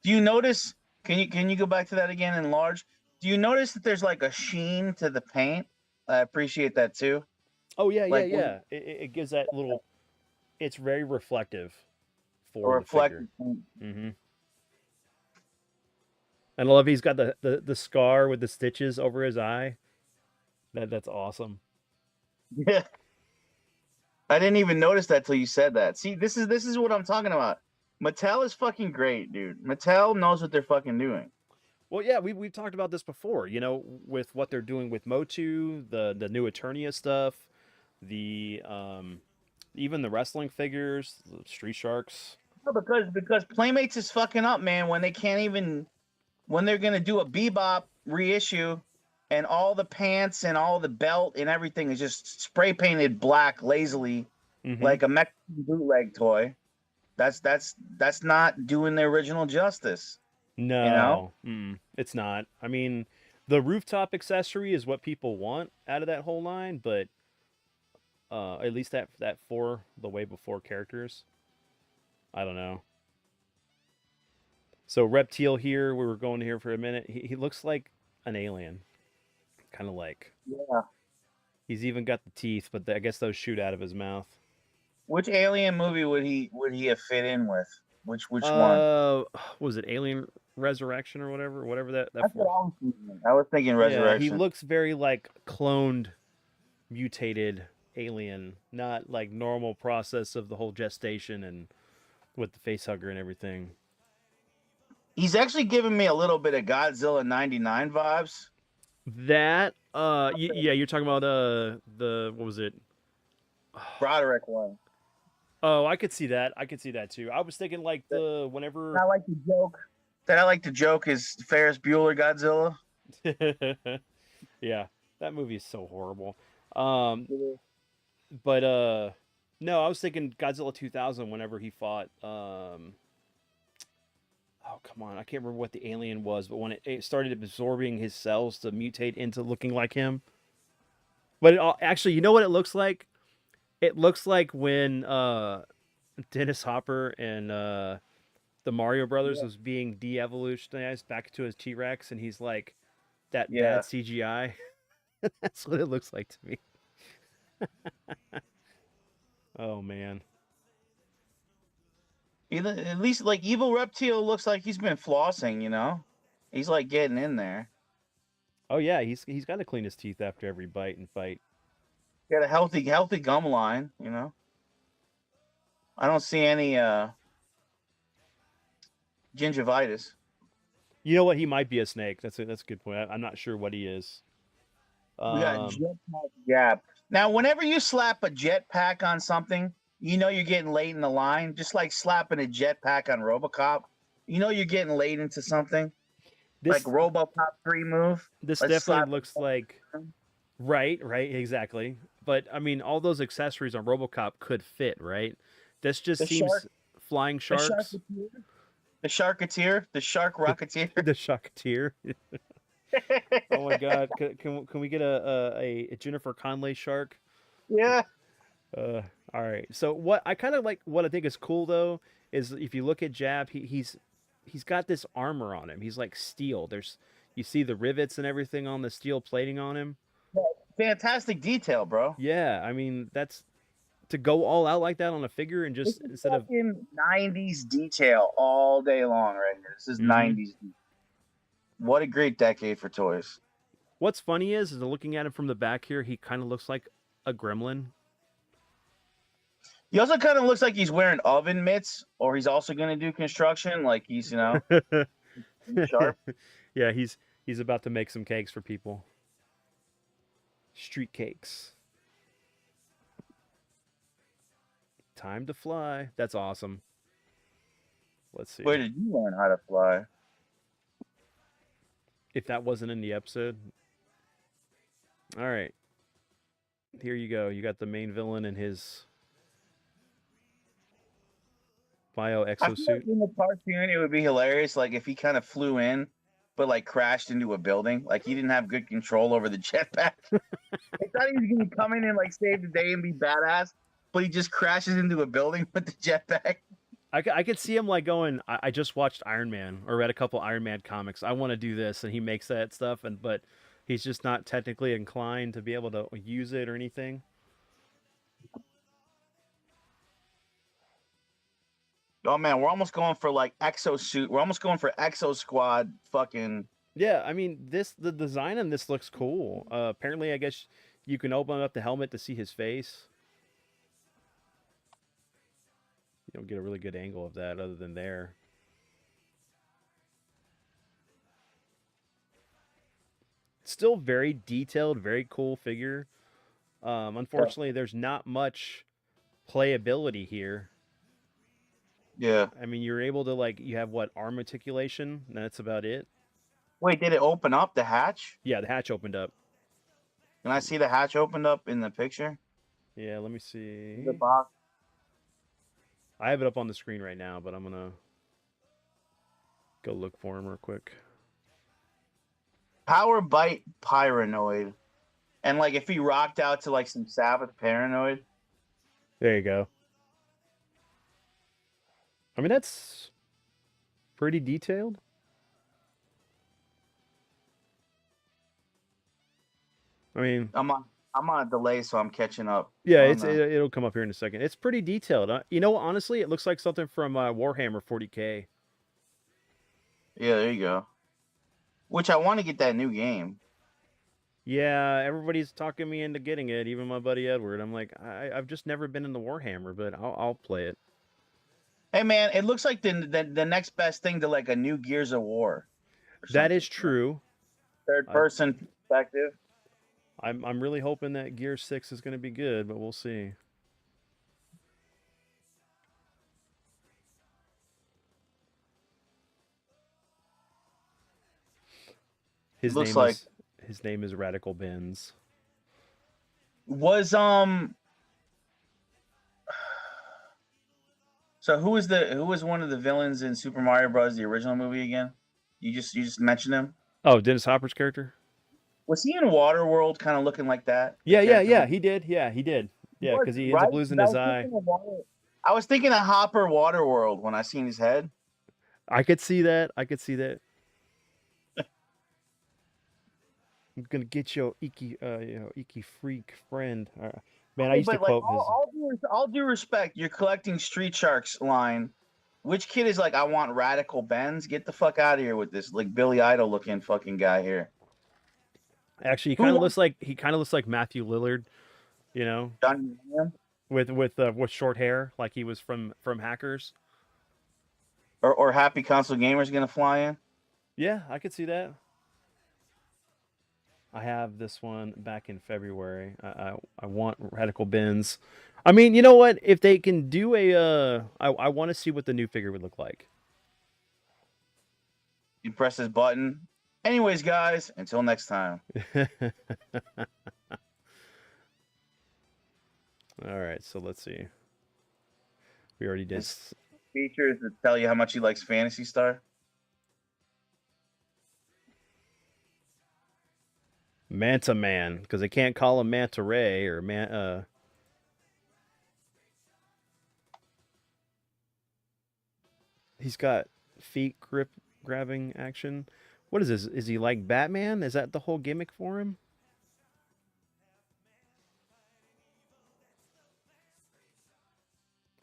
Do you notice? Can you go back to that again in large? Do you notice that there's like a sheen to the paint? I appreciate that too. Oh yeah, yeah, Like when yeah. It gives that little. It's very reflective a for the figure. reflective paint. Hmm. And I love he's got the scar with the stitches over his eye. That's awesome. Yeah. I didn't even notice that till you said that. See, this is what I'm talking about. Mattel is fucking great, dude. Mattel knows what they're fucking doing. Well, yeah, we've talked about this before. With what they're doing with Motu, the new Eternia stuff, the even the wrestling figures, the Street Sharks. No, because Playmates is fucking up, man. When they can't even when they're gonna do a Bebop reissue, and all the pants and all the belt and everything is just spray painted black lazily, Hmm. like a Mexican bootleg toy. That's not doing the original justice. You know? No, it's not. I mean, the rooftop accessory is what people want out of that whole line, but at least that for the way before characters, I don't know. So Reptile here, we were going here for a minute. He looks like an alien, kind of like. Yeah. He's even got the teeth, but I guess those shoot out of his mouth. Which alien movie would he have fit in with? Which one? Uh, was it Alien Resurrection or whatever that That's what for? I was thinking. I was thinking Yeah, he Resurrection. looks very like cloned, mutated alien, not like normal process of the whole gestation and with the face hugger and everything. He's actually giving me a little bit of Godzilla '99 vibes. That yeah, you're talking about the what was it? Broderick one. Oh, I could see that. I could see that too. I was thinking like the whenever. I like to joke. That I like to joke is Ferris Bueller Godzilla. Yeah, that movie is so horrible. Um, but no, I was thinking Godzilla 2000 whenever he fought oh come on, I can't remember what the alien was, but when it started absorbing his cells to mutate into looking like him. But actually, you know what it looks like? It looks like when Dennis Hopper and the Mario Brothers Yeah. was being de-evolutionized back to his T-Rex, and he's like that bad Yeah. CGI. That's what it looks like to me. Oh man. At least like Evil Reptile looks like he's been flossing, you know? He's like getting in there. Oh yeah, he's got to clean his teeth after every bite and fight. Got a healthy gum line, you know? I don't see any gingivitis. You know what? He might be a snake. That's a good point. I'm not sure what he is. We got Um, jetpack Gap. Now, whenever you slap a jetpack on something, you know you're getting late in the line. Just like slapping a jetpack on RoboCop, you know you're getting late into something. Like this RoboCop 3 move. this Let's definitely slap. looks like right, exactly. But I mean, all those accessories on RoboCop could fit, right? This just The shark, seems flying the sharks. sharketeer, the sharketeer, the shark The rocketeer. the Sharketeer. Oh my God! Can we get a Jennifer Conley shark? Yeah. Uh, all right. So what I kind of like, what I think is cool though, is if you look at Jab, he's got this armor on him. He's like steel. There's you see the rivets and everything on the steel plating on him. Fantastic detail, bro. Yeah, I mean that's to go all out like that on a figure and This just is instead of. fucking 90s detail all day long right here. This is Mhm. 90s. What a great decade for toys. What's funny is looking at him from the back here, he kind of looks like a gremlin. He also kind of looks like he's wearing oven mitts, or he's also going to do construction. Like he's, sharp. Yeah, he's about to make some cakes for people. Street cakes. Time to fly. That's awesome. Let's see Where did you learn how to fly? if that wasn't in the episode. All right, here you go. You got the main villain in his bio I feel like exosuit. in the cartoon, it would be hilarious. Like if he kind of flew in, but like crashed into a building. Like he didn't have good control over the jetpack. I thought he was going to come in and like save the day and be badass, but he just crashes into a building with the jetpack. I could see him like going. I just watched Iron Man or read a couple Iron Man comics. I want to do this, and he makes that stuff, and but he's just not technically inclined to be able to use it or anything. Oh man, we're almost going for like exosuit. We're almost going for Exo Squad. Fucking Yeah, I mean the design on this looks cool. Apparently, I guess you can open up the helmet to see his face. You don't get a really good angle of that other than there. Still very detailed, very cool figure. Unfortunately, there's not much playability here. yeah. I mean, you're able to like you have what arm articulation. And that's about it. Wait, did it open up the hatch? Yeah, the hatch opened up. Can I see the hatch opened up in the picture? Yeah, let me The see. box. I have it up on the screen right now, but I'm gonna go look for him real quick. Power Bite Pyranoid. And like if he rocked out to like some Sabbath Paranoid. There you go. I mean, that's pretty detailed. I mean, I'm on a delay, so I'm catching up yeah, on the it'll come up here in a second. It's pretty detailed. You know, honestly, it looks like something from Warhammer 40K. Yeah, there you go. Which I want to get that new game. Yeah, everybody's talking me into getting it. Even my buddy Edward. I'm like, I've just never been in the Warhammer, but I'll play it. Hey man, it looks like the next best thing to like a new Gears of War. That is true. Third person perspective. I'm really hoping that Gear 6 is going to be good, but we'll see. It His looks name like is his name is Radical Benz. was So who was one of the villains in Super Mario Bros. The original movie again? You just mentioned him. Oh, Dennis Hopper's character. Was he in Waterworld, kind of looking like that? The Yeah, yeah, character yeah. from He did. Yeah, he did. Yeah, was because he ends right. up 'Cause losing his eye. I was thinking of Hopper Waterworld when I seen his head. I could see that. I could see that. I'm gonna get your icky freak friend. Man, I Okay, used to but like quote his. all due respect, you're collecting Street Sharks line. Which kid is like, I want Radical Benz? Get the fuck out of here with this like Billy Idol looking fucking guy here. Actually, Who wants he kind of looks like Matthew Lillard, you know, Johnny Williams? with short hair, like he was from Hackers. Or Happy Console Gamers gonna fly in? Yeah, I could see that. I have this one back in February. I want Radical Bins. I mean, you know what? If they can do I want to see what the new figure would look like. You press this button. Anyways, guys, until next time. All right, so let's see. We already did. Features that tell you how much he likes Fantasy Star. Manta Man, because they can't call him Manta Ray or he's got feet grip grabbing action. What is this? Is he like Batman? Is that the whole gimmick for him?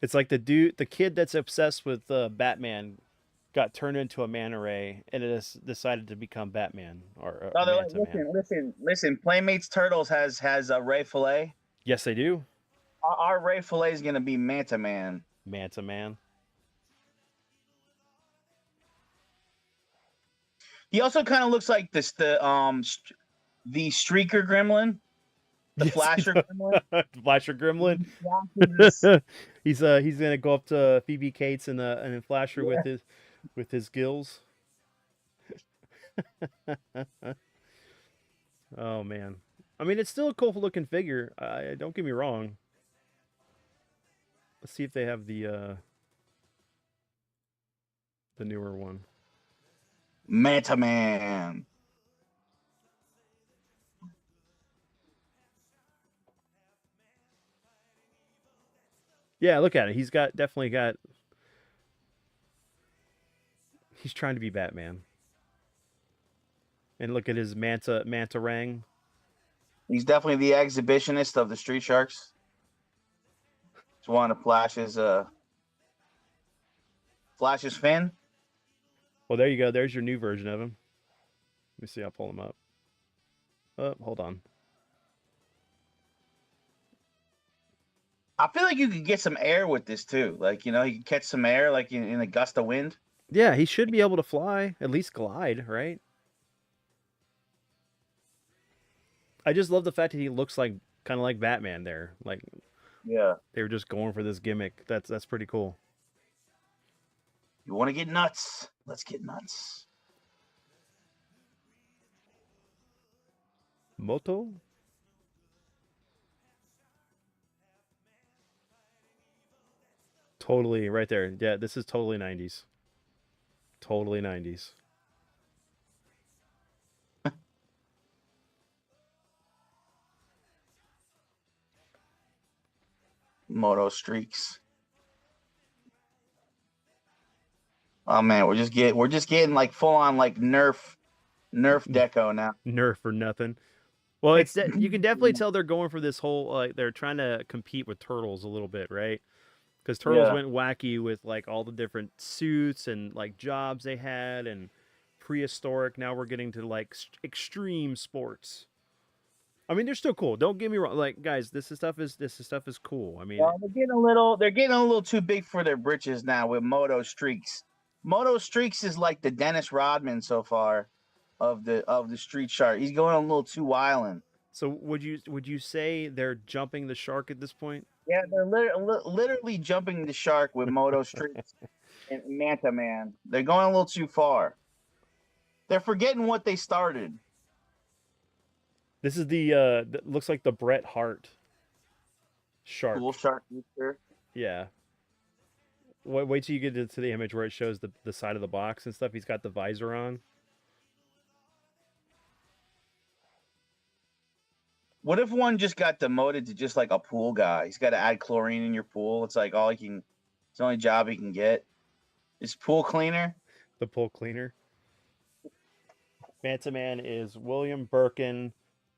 It's like the kid that's obsessed with Batman got turned into a manta ray and it has decided to become Batman or No, they're like, Manta Man. listen. Playmates Turtles has a Ray Fillet. Yes, they do. Our Ray Fillet is gonna be Manta Man. Manta Man. He also kind of looks like the Streaker Gremlin, the Yes, Flasher Gremlin. Flasher Gremlin. Flashes. He's gonna go up to Phoebe Cates and then Flasher with his gills. Oh man, I mean it's still a cool looking figure. Don't get me wrong. Let's see if they have the newer one. Manta Man. Yeah, look at it. He's definitely got. He's trying to be Batman. And look at his manta rang. He's definitely the exhibitionist of the Street Sharks. Just want to Flash's fin. Well, there you go. There's your new version of him. Let me see. I'll pull him up. Oh, hold on. I feel like you could get some air with this too. Like, you could catch some air like in a gust of wind. Yeah, he should be able to fly, at least glide, right? I just love the fact that he looks like kind of like Batman there. Like Yeah. they were just going for this gimmick. That's pretty cool. You want to get nuts? Let's get nuts. Moto? Totally right there. Yeah, this is totally 90s. Totally 90s. Moto streaks. Oh man, we're just getting like full on like Nerf deco now. Nerf or nothing. Well, you can definitely tell they're going for this whole like they're trying to compete with Turtles a little bit, right? Because Turtles went wacky with like all the different suits and like jobs they had and prehistoric. Now we're getting to like extreme sports. I mean, they're still cool. Don't get me wrong. Like, guys, this stuff is cool. I mean, Well, they're getting a little too big for their britches now with Moto Streaks. Moto Streaks is like the Dennis Rodman so far of the Street Shark. He's going a little too wildin'. so would you say they're jumping the shark at this point? Yeah, they're literally jumping the shark with Moto Streaks and Manta Man. They're going a little too far. They're forgetting what they started. This is the looks like the Bret Hart Pool shark. shark mixer. Yeah. Wait till you get to the image where it shows the side of the box and stuff. He's got the visor on. What if one just got demoted to just like a pool guy? He's got to add chlorine in your pool. It's like all he can. It's the only job he can get. Is pool cleaner. The pool cleaner. Manta Man is William Birkin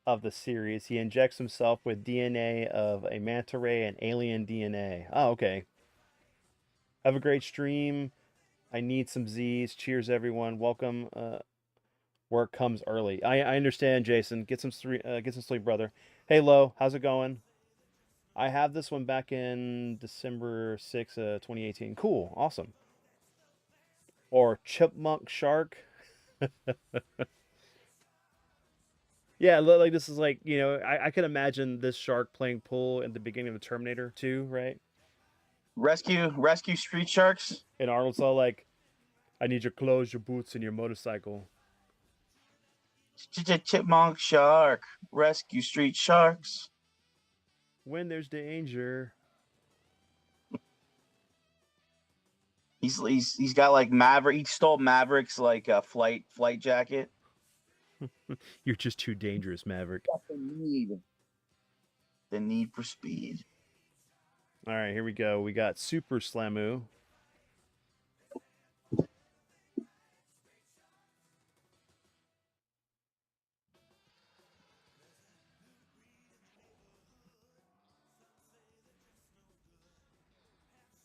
of the series. He injects himself with DNA of a manta ray and alien DNA. Oh, okay. Have a great stream. I need some Z's. Cheers, everyone. Welcome. Work comes early. I understand, Jason. Get some sleep, brother. Hey, Lo, how's it going? I have this one back in December 6th, 2018. Cool, awesome. Or Chipmunk Shark. Yeah, like this is like I can imagine this shark playing pool in the beginning of the Terminator 2, right? Rescue street sharks. And Arnold's all like, "I need your clothes, your boots, and your motorcycle." Chipmunk shark. Rescue street sharks. When there's danger. He's got like Maverick. He stole Maverick's like flight jacket. You're just too dangerous, Maverick. Got the need for speed. All right, here we go. We got Super Slamu.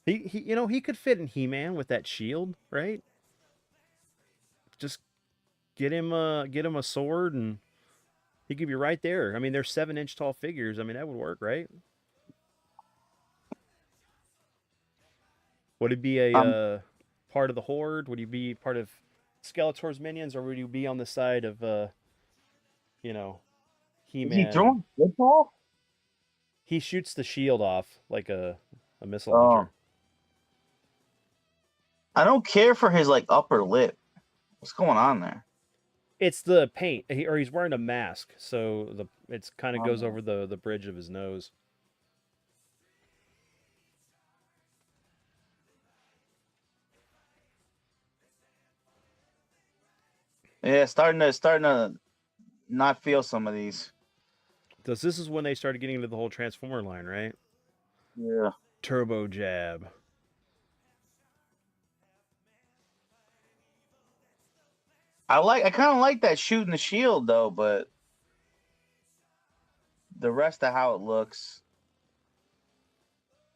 He could fit in He-Man with that shield, right? Just get him a sword and he could be right there. I mean, they're 7-inch tall figures. I mean, that would work, right? Would it be a Um, part of the Horde? Would he be part of Skeletor's minions, or would he be on the side of you know, is he He-Man? throwing football? He shoots the shield off like a missile Oh, launcher. I don't care for his like upper lip. What's going on there? It's the paint, or he's wearing a mask, so it's kind of goes Um, over the bridge of his nose. yeah, starting to not feel some of these. Because this is when they started getting into the whole Transformer line, right? Yeah. Turbo Jab. I kind of like that shooting the shield though, but the rest of how it looks,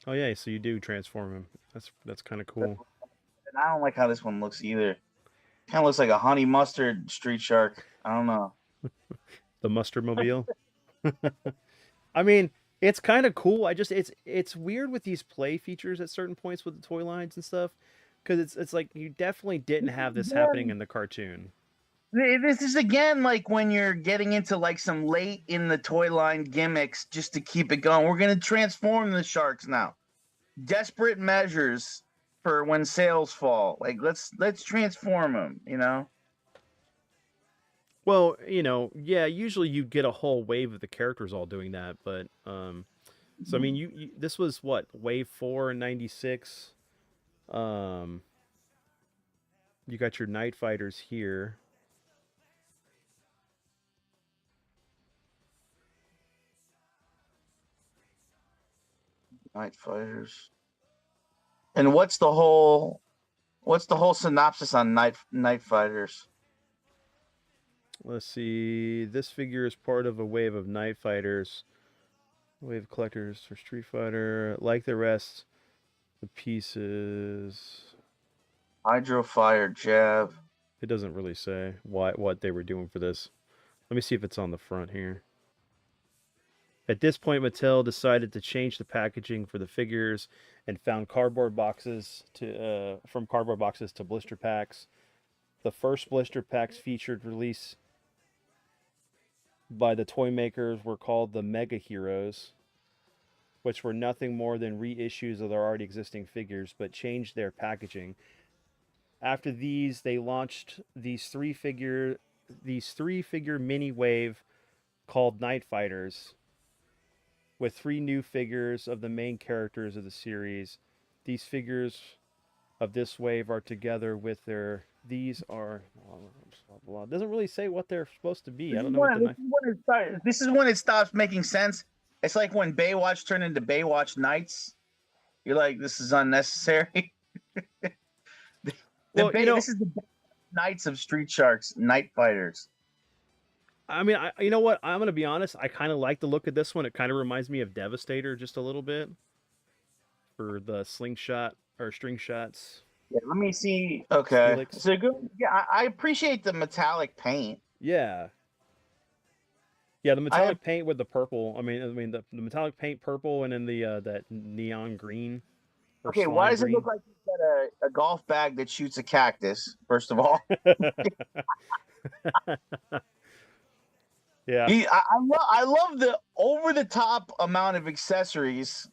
Oh yeah, so you do transform him. That's kind of cool. and I don't like how this one looks either. Kind of looks like a honey mustard street shark. I don't know. The Mustard Mobile. I mean, it's kind of cool. It's weird with these play features at certain points with the toy lines and stuff, because it's like you definitely didn't have this happening in the cartoon. This is again like when you're getting into like some late in the toy line gimmicks just to keep it going. We're gonna transform the sharks now. Desperate measures for when sales fall. Like let's transform them. You know. Well, yeah, usually you get a whole wave of the characters all doing that, but so I mean, this was what wave 4 in '96. Um, you got your Night Fighters here. Night fighters. And what's the whole synopsis on night fighters? Let's see. This figure is part of a wave of Night Fighters, wave of collectors for Street Fighter. Like the rest, the pieces. Hydro fire jab. It doesn't really say what they were doing for this. Let me see if it's on the front here. At this point, Mattel decided to change the packaging for the figures and found cardboard boxes from cardboard boxes to blister packs. The first blister packs featured release by the toy makers were called the Mega Heroes, which were nothing more than reissues of their already existing figures, but changed their packaging. After these, they launched these three figure mini wave called Night Fighters, with 3 new figures of the main characters of the series. These figures of this wave are together with their. These are. Blah, blah, blah. Doesn't really say what they're supposed to be. I don't know what the. This is when it stops making sense. It's like when Baywatch turned into Baywatch Nights. You're like, this is unnecessary. Well, This is the Knights of Street Sharks, Night Fighters. I mean, you know what? I'm gonna be honest. I kind of like the look of this one. It kind of reminds me of Devastator just a little bit for the slingshot or string shots. Yeah, let me see. Okay, Steelix. so good. Yeah, I appreciate the metallic paint. Yeah, yeah. The metallic paint with the purple. I mean the metallic paint purple and then the that neon green. Or Okay, why does green. it look like you've got a golf bag that shoots a cactus? First of all. Yeah. I love the over the top amount of accessories.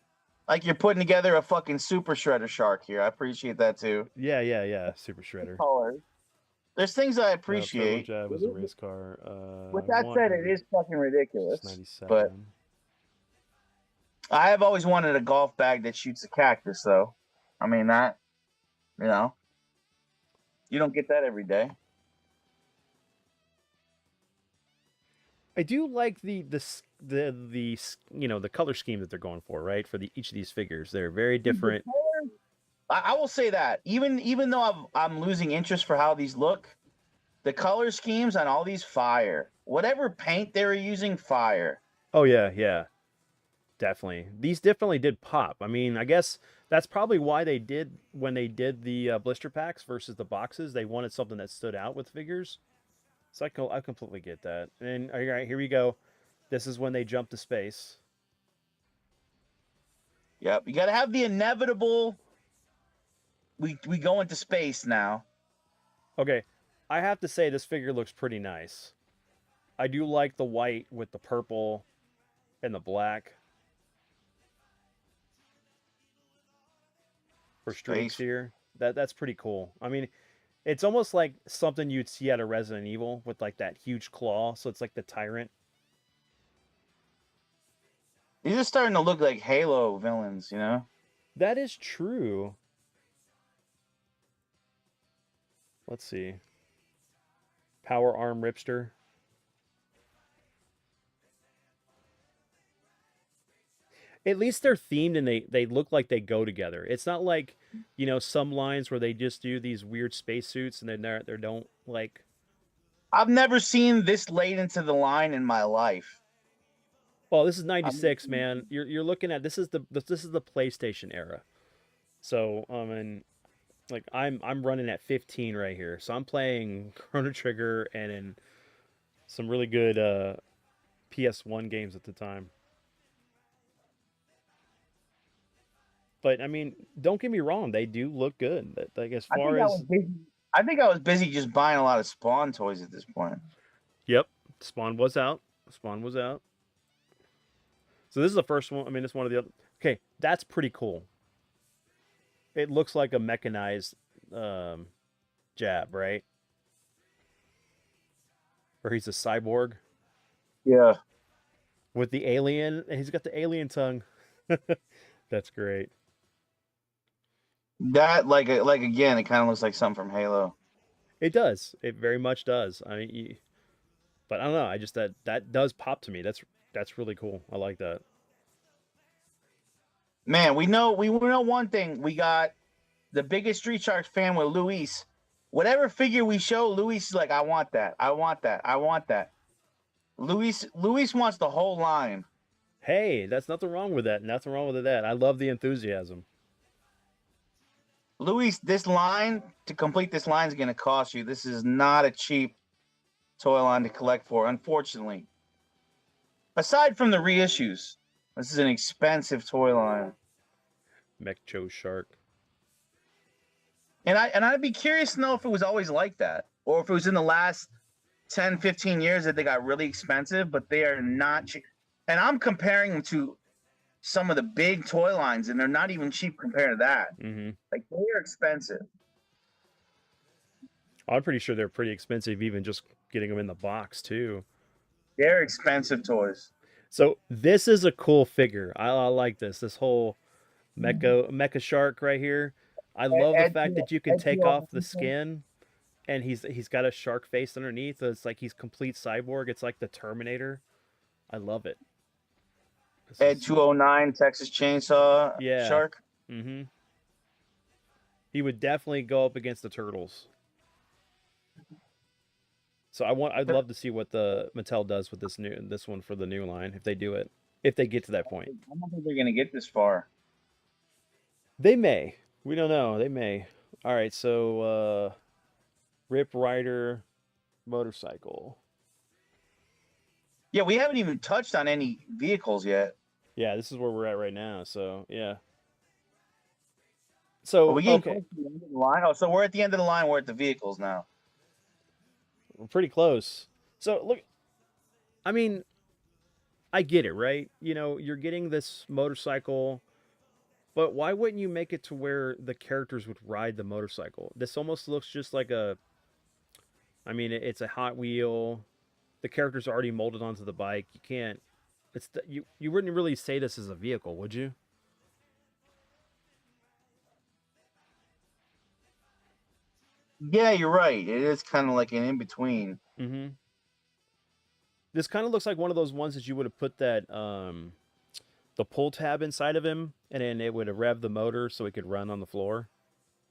Like you're putting together a fucking super shredder shark here. I appreciate that too. Yeah. Super shredder. Colors. There's things I appreciate. Jab was a race car. With that said, it is fucking ridiculous. 97. But I have always wanted a golf bag that shoots a cactus, though. I mean that, you know, you don't get that every day. I do like the you know the color scheme that they're going for, right? For each of these figures, they're very different. I will say that even though I'm losing interest for how these look, the color schemes on all these fire. Whatever paint they were using, fire. Oh yeah, definitely. These definitely did pop. I mean, I guess that's probably why they did when they did the blister packs versus the boxes. They wanted something that stood out with figures. So I completely get that. And all right, here we go. This is when they jump to space. Yep, you got to have the inevitable. We go into space now. Okay, I have to say this figure looks pretty nice. I do like the white with the purple and the black for streaks here. That's pretty cool. I mean, it's almost like something you'd see at a Resident Evil with like that huge claw. So it's like the tyrant. These are starting to look like Halo villains, you know? That is true. Let's see. Power Arm Ripster. At least they're themed and they look like they go together. It's not like, you know, some lines where they just do these weird spacesuits and they don't like. I've never seen this late into the line in my life. Well, this is '96, man. You're looking at this is the PlayStation era. So and like I'm running at 15 right here. So I'm playing Chrono Trigger and in some really good PS1 games at the time. But I mean, don't get me wrong, they do look good. Like as far as I think I was busy just buying a lot of Spawn toys at this point. Yep, Spawn was out. Spawn was out. So this is the first one. I mean, it's one of the other. Okay, that's pretty cool. It looks like a mechanized jab, right? Or he's a cyborg. Yeah. With the alien, and he's got the alien tongue. That's great. That like again, it kind of looks like something from Halo. It does. It very much does. I mean, but I don't know. I just that does pop to me. That's really cool. I like that. Man, we know one thing. We got the biggest Street Sharks fan with Luis. Whatever figure we show, Luis is like, I want that. I want that. I want that. Luis wants the whole line. Hey, that's nothing wrong with that. Nothing wrong with that. I love the enthusiasm. Luis, this line, to complete this line is going to cost you. This is not a cheap toy line to collect for, unfortunately. Aside from the reissues, this is an expensive toy line. Mech-Cho Shark. And I'd be curious to know if it was always like that, or if it was in the last 10, 15 years that they got really expensive, but they are not cheap. And I'm comparing them to some of the big toy lines, and they're not even cheap compared to that. Mm-hmm. Like, they are expensive. I'm pretty sure they're pretty expensive, even just getting them in the box, too. They're expensive toys. So this is a cool figure. I like this. This whole mecha shark right here. I love the Ed, fact that you can Ed, take off the skin and he's got a shark face underneath. It's like he's complete cyborg. It's like the Terminator. I love it. This Ed is 209 Texas Chainsaw yeah. Shark. Mm-hmm. He would definitely go up against the turtles. So I'd love to see what the Mattel does with this one for the new line if they do it. If they get to that point. I don't think they're gonna get this far. They may. We don't know. They may. All right, so Rip Rider motorcycle. Yeah, we haven't even touched on any vehicles yet. Yeah, this is where we're at right now. So yeah. Are So we getting okay, close to the end of the line? Oh, so we're at the end of the line. We're at the vehicles now. we're pretty close. So look, I mean, I get it, right? You know, you're getting this motorcycle, but why wouldn't you make it to where the characters would ride the motorcycle? This almost looks just like a. I mean, it's a Hot Wheel. The character's already molded onto the bike. You can't. You wouldn't really say this is a vehicle, would you? Yeah, you're right. It is kind of like an in between. Mm-hmm. This kind of looks like one of those ones that you would have put that the pull tab inside of him, and then it would have revved the motor so it could run on the floor.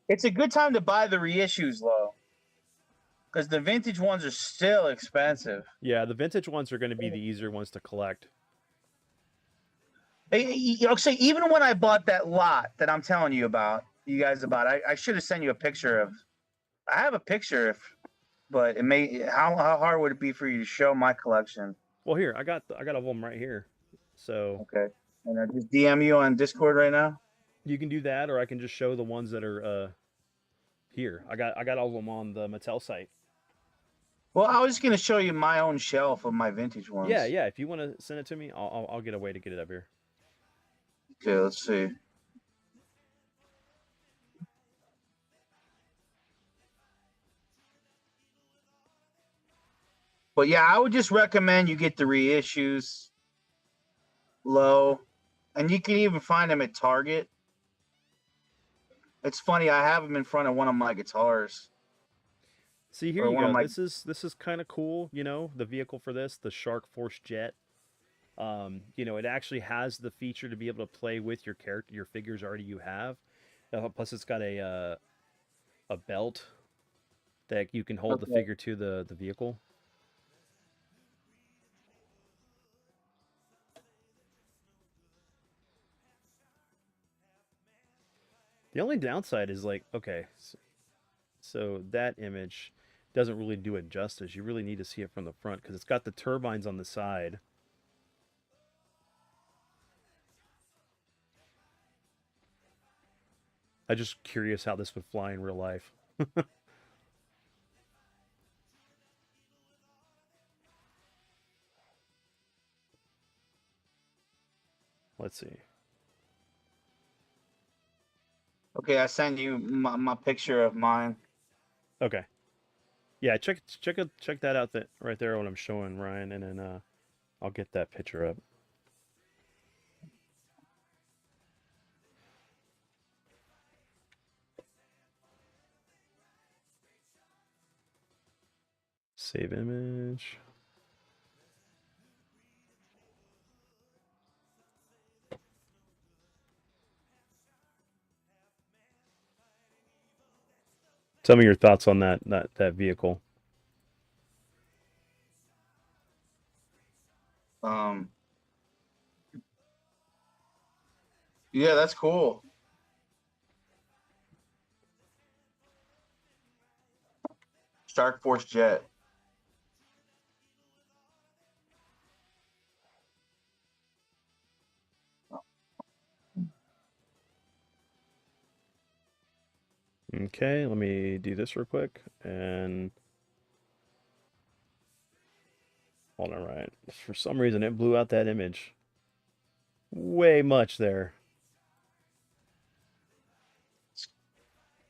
It's a good time to buy the reissues, though, because the vintage ones are still expensive. Yeah, the vintage ones are going to be the easier ones to collect. So even when I bought that lot that I'm telling you about, you guys about, I should have sent you a picture of. I have a picture, but it may. How hard would it be for you to show my collection? Well, here I got all of them right here, so Okay, and I just DM you on Discord right now. you can do that, or I can just show the ones that are here. I got all of them on the Mattel site. Well, I was just gonna show you my own shelf of my vintage ones. Yeah, yeah. If you want to send it to me, I'll get a way to get it up here. Okay, let's see. But yeah, I would just recommend you get the reissues low, and you can even find them at Target. It's funny, I have them in front of one of my guitars. See, here Or you one of go. my This is kind of cool. You know, the vehicle for this, the Shark Force Jet. You know, it actually has the feature to be able to play with your character, your figures already you have. Plus, it's got a belt that you can hold the Okay. figure to the vehicle. The only downside is like, okay, so that image doesn't really do it justice. You really need to see it from the front because it's got the turbines on the side. I'm just curious how this would fly in real life. Let's see. Okay, I sent you my picture of mine. Okay. Yeah, check that out that right there what I'm showing Ryan, and then I'll get that picture up. Save image. Tell me your thoughts on that vehicle. Um, yeah, that's cool. Shark Force Jet. Okay, let me do this real quick and hold on, right. For some reason it blew out that image. Way much there.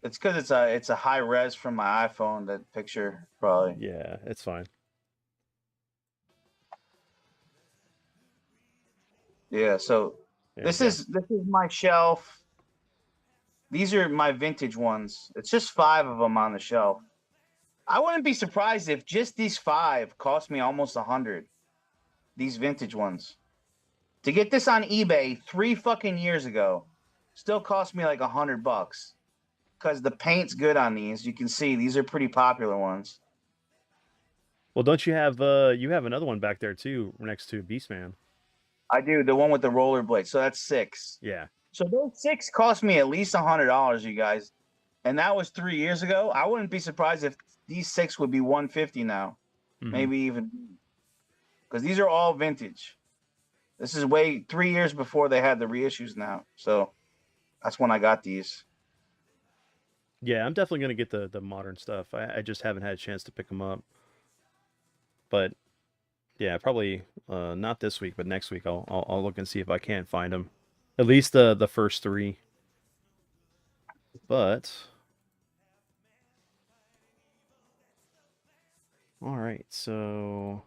It's because it's a high res from my iPhone. That picture probably. Yeah, it's fine. Yeah. So There we this go. is this is my shelf. These are my vintage ones. It's just 5 of them on the shelf. I wouldn't be surprised if just these 5 cost me almost 100. These vintage ones. To get this on eBay 3 fucking years ago, still cost me like $100 because the paint's good on these. You can see these are pretty popular ones. Well, don't you have another one back there too, next to Beastman? I do the one with the rollerblade. So that's 6. Yeah. So those 6 cost me at least $100, you guys. And that was 3 years ago. I wouldn't be surprised if these 6 would be 150 now, Mm-hmm. maybe even, because these are all vintage. This is way 3 years before they had the reissues now. So that's when I got these. Yeah, I'm definitely gonna get the modern stuff. I just haven't had a chance to pick them up. But yeah, probably not this week, but next week I'll look and see if I can't find them. At least the first 3. But all right, so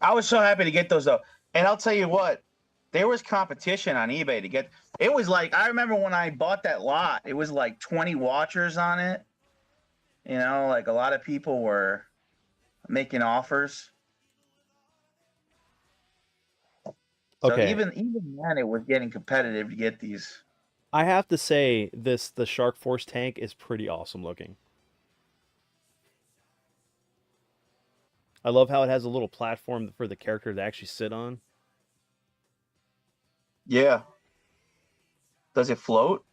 I was so happy to get those though. And I'll tell you what, there was competition on eBay to get. It was like I remember when I bought that lot, it was like 20 watchers on it. You know, like a lot of people were making offers. So okay, even then, it was getting competitive to get these. I have to say the Shark Force tank is pretty awesome looking. I love how it has a little platform for the character to actually sit on. Yeah. Does it float?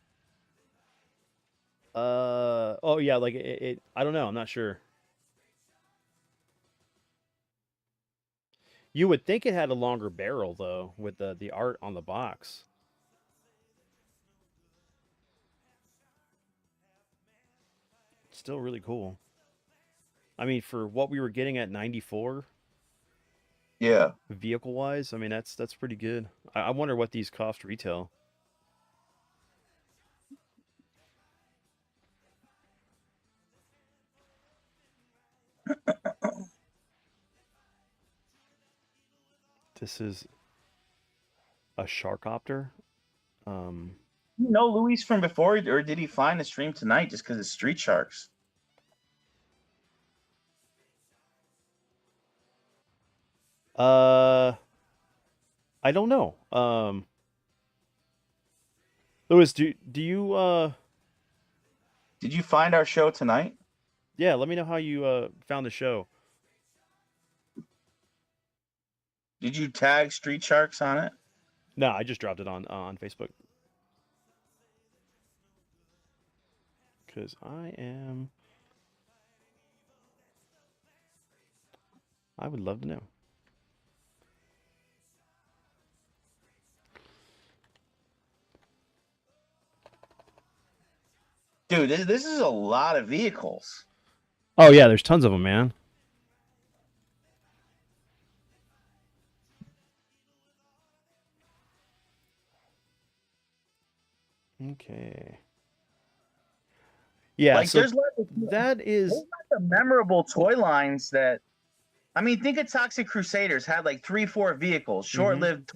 Oh yeah, like it I don't know, I'm not sure. You would think it had a longer barrel though, with the art on the box. Still really cool. I mean, for what we were getting at 94 Yeah. vehicle wise, I mean that's pretty good. I wonder what these cost retail. This is a Sharkopter. Um, You know Luis from before, or did he find the stream tonight just because it's Street Sharks? uh, I don't know. Louis, do you Did you find our show tonight? yeah, let me know how you found the show. Did you tag Street Sharks on it? No, I just dropped it on Facebook because I would love to know. Dude, this is a lot of vehicles. Oh yeah, there's tons of them, man. Okay. Yeah, Like so there's like that is the memorable toy lines that I mean, think of Toxic Crusaders had like 3, 4 vehicles, mhm. short-lived.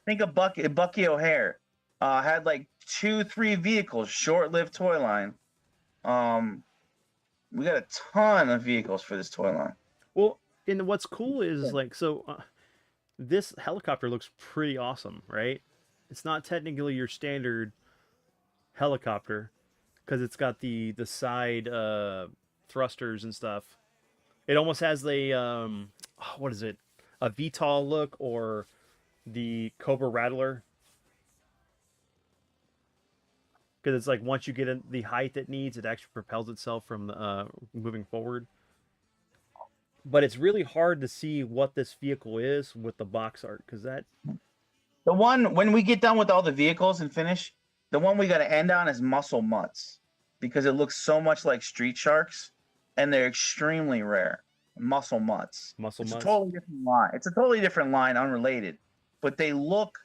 Think of Bucky O'Hare, had like 2, 3 vehicles, short-lived toy line. We got a ton of vehicles for this toy line. Well, and what's cool is like this helicopter looks pretty awesome, right? It's not technically your standard helicopter because it's got the side thrusters and stuff. It almost has the what is it? A VTOL look or the Cobra Rattler because it's like once you get the height it needs, it actually propels itself from moving forward. But it's really hard to see what this vehicle is with the box art because that The one when we get done with all the vehicles and finish, the one we got to end on is Muscle Mutts because it looks so much like Street Sharks, and they're extremely rare. Muscle Mutts. muscle It's a mutts. totally different line. It's a totally different line, unrelated, but they look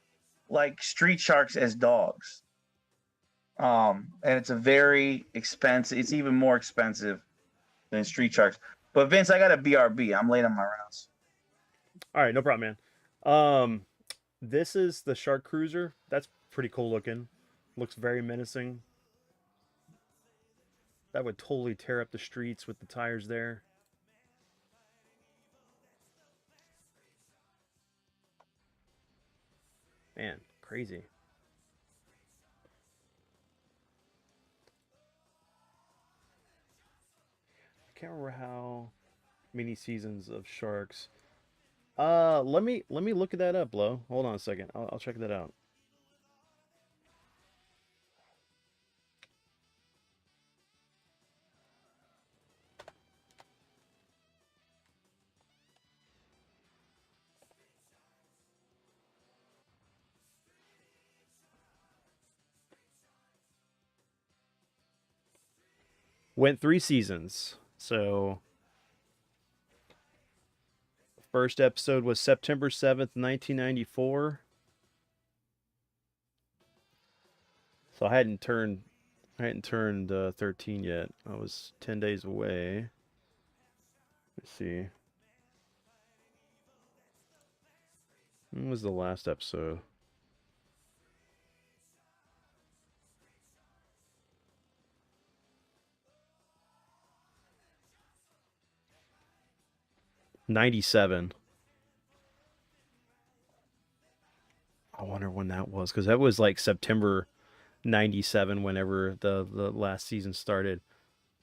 like Street Sharks as dogs. And it's a very expensive. It's even more expensive than Street Sharks. But Vince, I got a BRB. I'm late on my rounds. All right, no problem, man. Um, this is the Shark Cruiser. That's pretty cool looking. Looks very menacing. That would totally tear up the streets with the tires there. Man, crazy. I can't remember how many seasons of Sharks. Let me look at that up, Lo. Hold on a second. I'll check that out. Went 3 seasons. So first episode was September 7th, 1994. So I hadn't turned 13 yet. I was 10 days away. Let's see. When was the last episode? '97. I wonder when that was, because that was like September '97, whenever the last season started.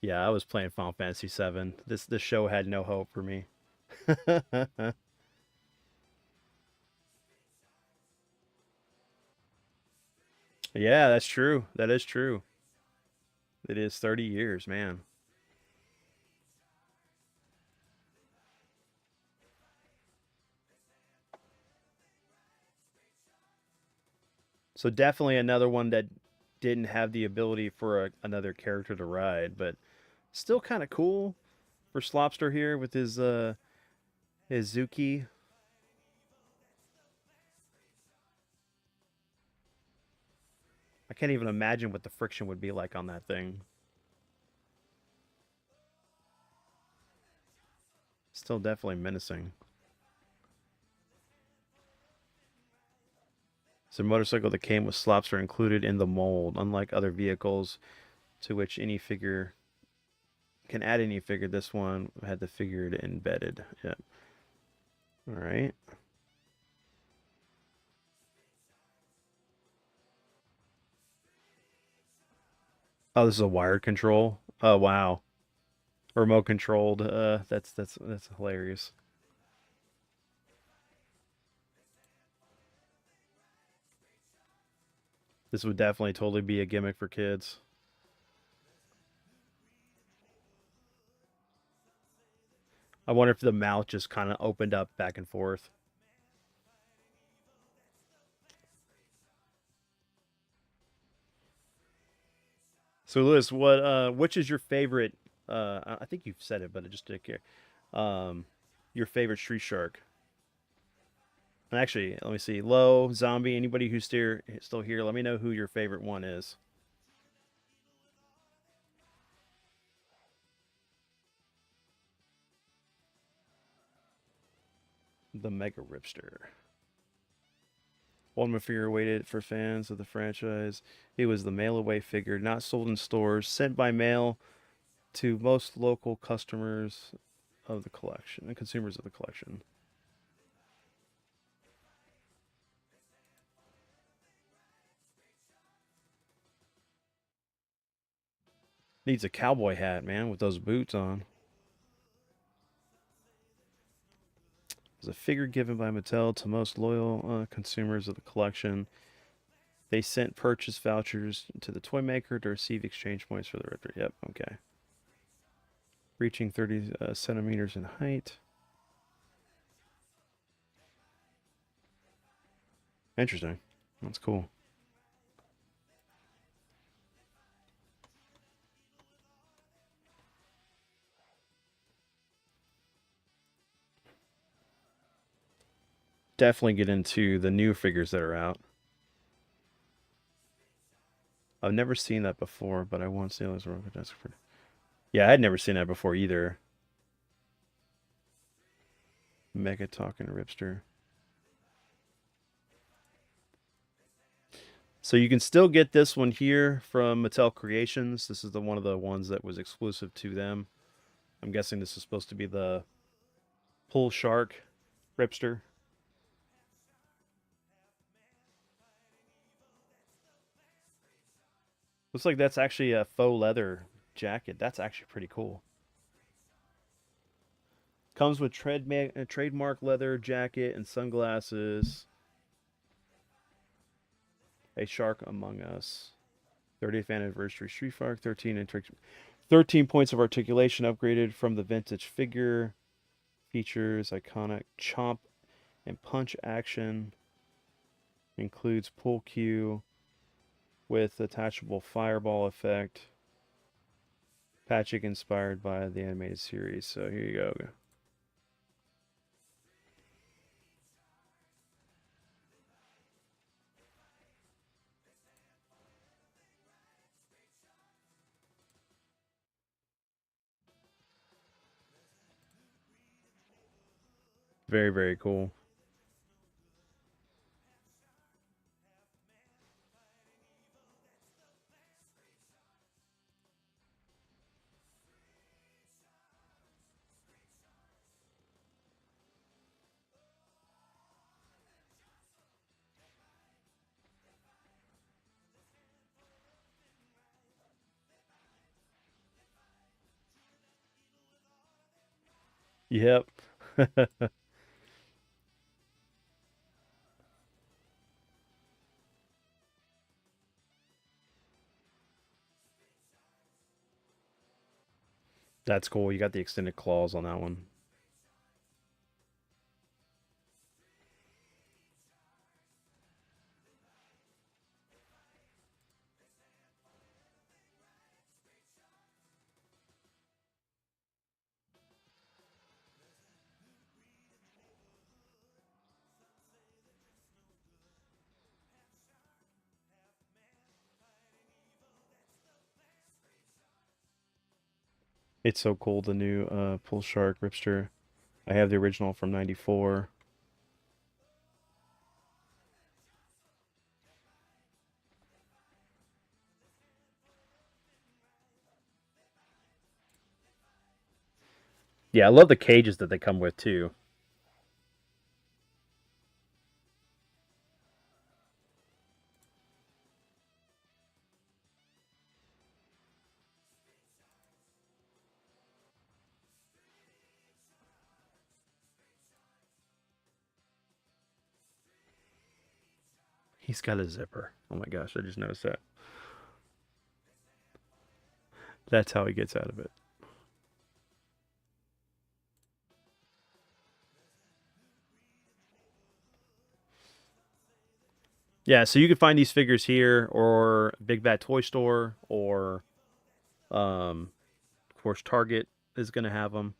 Yeah, I was playing Final Fantasy VII. This show had no hope for me. Yeah, that's true. That is true. It is 30 years, man. So definitely another one that didn't have the ability for another character to ride, but still kind of cool for Slopster here with his Zuki. I can't even imagine what the friction would be like on that thing. Still definitely menacing. It's a motorcycle that came with Slopster included in the mold, unlike other vehicles to which any figure can add any figure. This one had the figure embedded. Yeah. All right. Oh, this is a wired control. Oh wow, remote controlled. That's hilarious. This would definitely totally be a gimmick for kids. I wonder if the mouth just kind of opened up back and forth. So Lewis, which is your favorite? I think you've said it, but I just didn't care. Um, your favorite Street Shark? And actually, let me see. Low, Zombie, anybody who's still here, let me know who your favorite one is. The Mega Ripster. One figure waited for fans of the franchise. He was the mail away figure, not sold in stores, sent by mail to most local customers of the collection and consumers of the collection. Needs a cowboy hat, man, with those boots on. It was a figure given by Mattel to most loyal consumers of the collection. They sent purchase vouchers to the toy maker to receive exchange points for the Ripper. Yep, okay. Reaching 30 centimeters in height. Interesting. That's cool. Definitely get into the new figures that are out. I've never seen that before, but I want to see those rocket jets. Yeah, I had never seen that before either. Mega Talking Ripster. So you can still get this one here from Mattel Creations. This is the one of the ones that was exclusive to them. I'm guessing this is supposed to be the Pull Shark Ripster. Looks like that's actually a faux leather jacket. That's actually pretty cool. Comes with trademark leather jacket and sunglasses. A Shark Among Us. 30th anniversary Street Fighter 13 points of articulation upgraded from the vintage figure. Features iconic chomp and punch action. Includes pull cue with attachable fireball effect. Patrick inspired by the animated series. So here you go. Very, very cool. Yep. That's cool. You got the extended claws on that one. It's so cool, the new Pull Shark Ripster. I have the original from 94. Yeah, I love the cages that they come with too. He's got a zipper. Oh my gosh, I just noticed that. That's how he gets out of it. Yeah, so you can find these figures here or Big Bad Toy Store or of course Target is going to have them.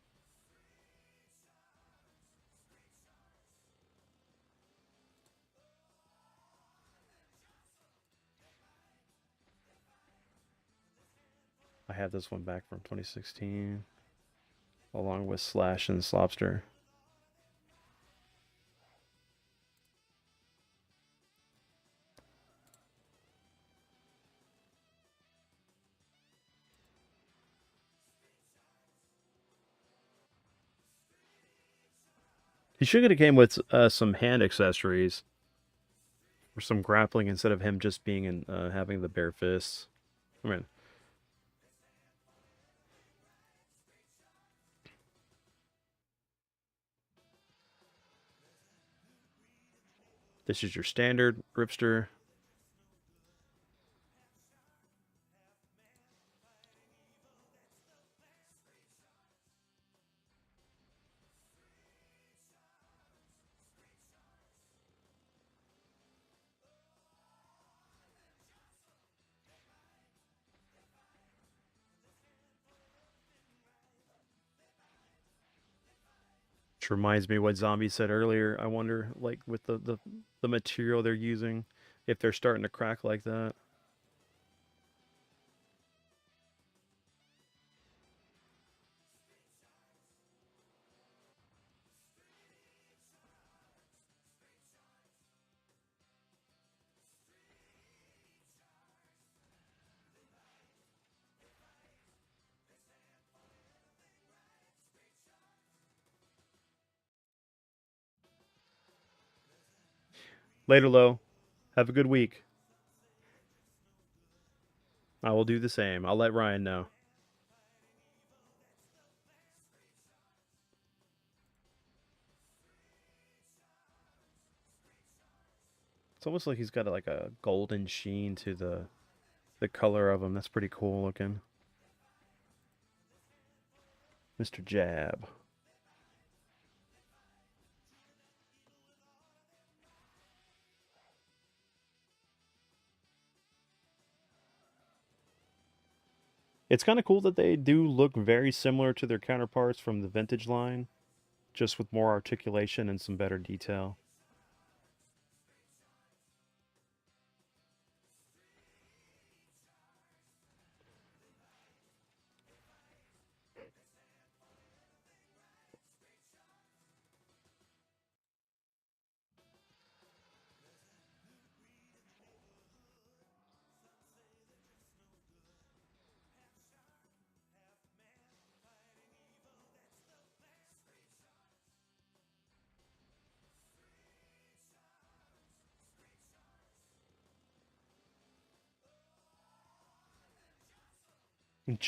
I have this one back from 2016 along with Slash and Slobster. He should have came with some hand accessories or some grappling instead of him just being in having the bare fists. I mean, this is your standard Ripster. Which reminds me what Zombie said earlier. I wonder, like, with the material they're using, if they're starting to crack like that. Later, Lo. Have a good week. I will do the same. I'll let Ryan know. It's almost like he's got like a golden sheen to the color of him. That's pretty cool looking. Mr. Jab. It's kind of cool that they do look very similar to their counterparts from the vintage line, just with more articulation and some better detail.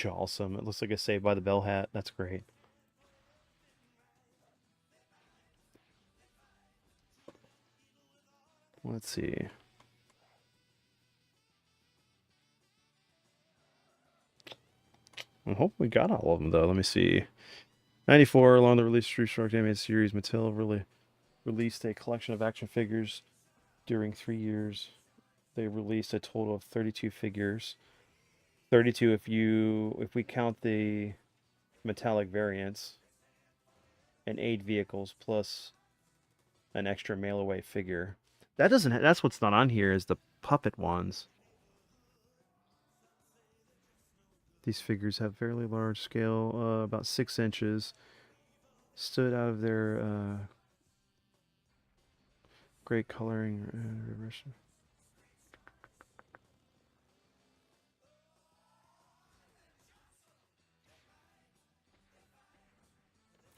Awesome. It looks like a Saved by the Bell hat. That's great. Let's see. I hope we got all of them though. Let me see. 94, along the release of Street Shark animated series, Mattel really released a collection of action figures during 3 years. They released a total of 32 figures. 32 if we count the metallic variants, and 8 vehicles plus an extra mail away figure. That's what's not on here is the puppet ones. These figures have fairly large scale, about 6 inches. Stood out of their great coloring reversion.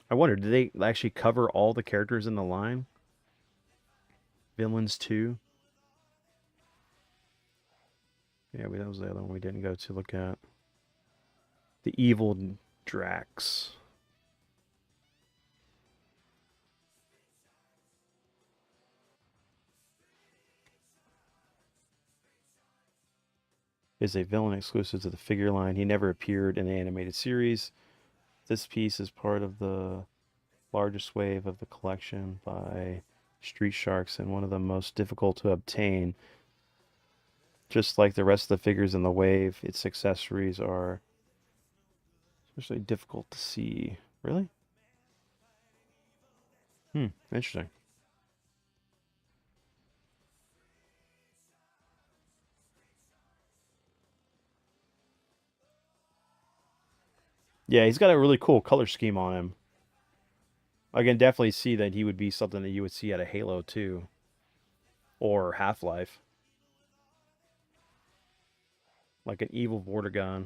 I wonder, did they actually cover all the characters in the line? Villains too? Yeah, that was the other one we didn't go to look at. The evil Drax. Is a villain exclusive to the figure line. He never appeared in the animated series. This piece is part of the largest wave of the collection by Street Sharks and one of the most difficult to obtain. Just like the rest of the figures in the wave, its accessories are especially difficult to see. Really? Interesting. Yeah, he's got a really cool color scheme on him. I can definitely see that he would be something that you would see at a Halo 2 or Half-Life. Like an evil Vortigern.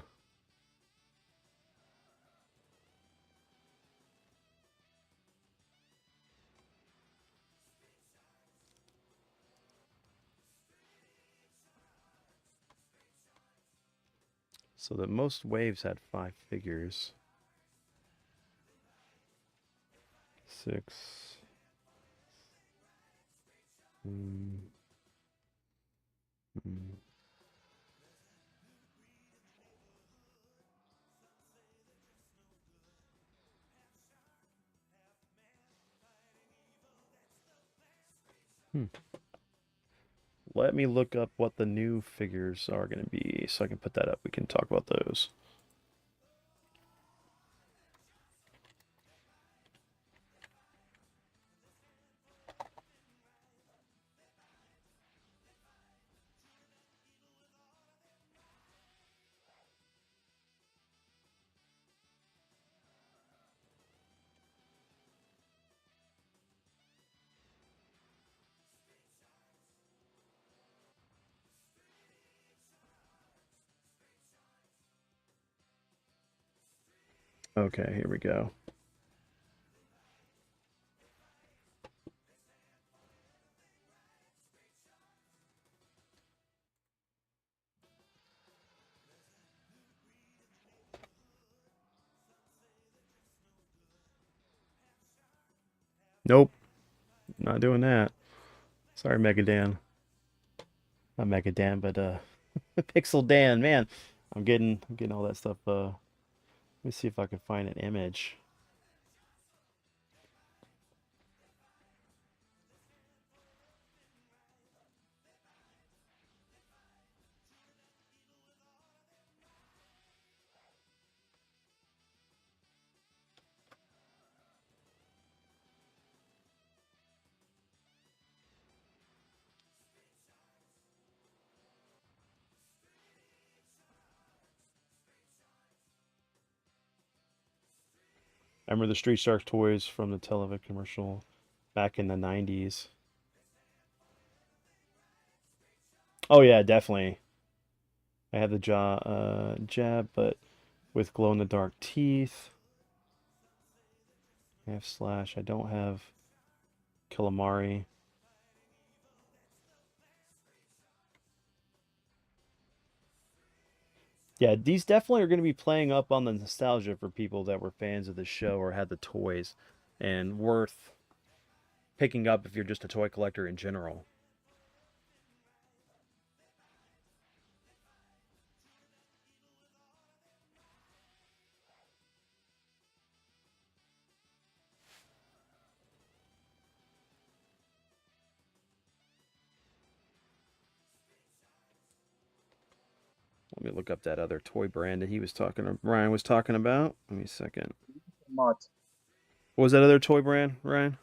So the most waves had 5 figures. 6. Mm, mm. Hmm. Let me look up what the new figures are going to be so I can put that up. We can talk about those. Okay, here we go. Nope, not doing that. Sorry, Megadan. Not Megadan, but Pixel Dan. Man, I'm getting all that stuff. Let me see if I can find an image. I remember the Street Shark toys from the television commercial back in the 90s. Oh yeah, definitely. I have the jab, but with glow in the dark teeth. I have Slash. I don't have Calamari. Yeah, these definitely are going to be playing up on the nostalgia for people that were fans of the show or had the toys, and worth picking up if you're just a toy collector in general. Let me look up that other toy brand that Ryan was talking about. Give me a second. Mutts. What was that other toy brand, Ryan?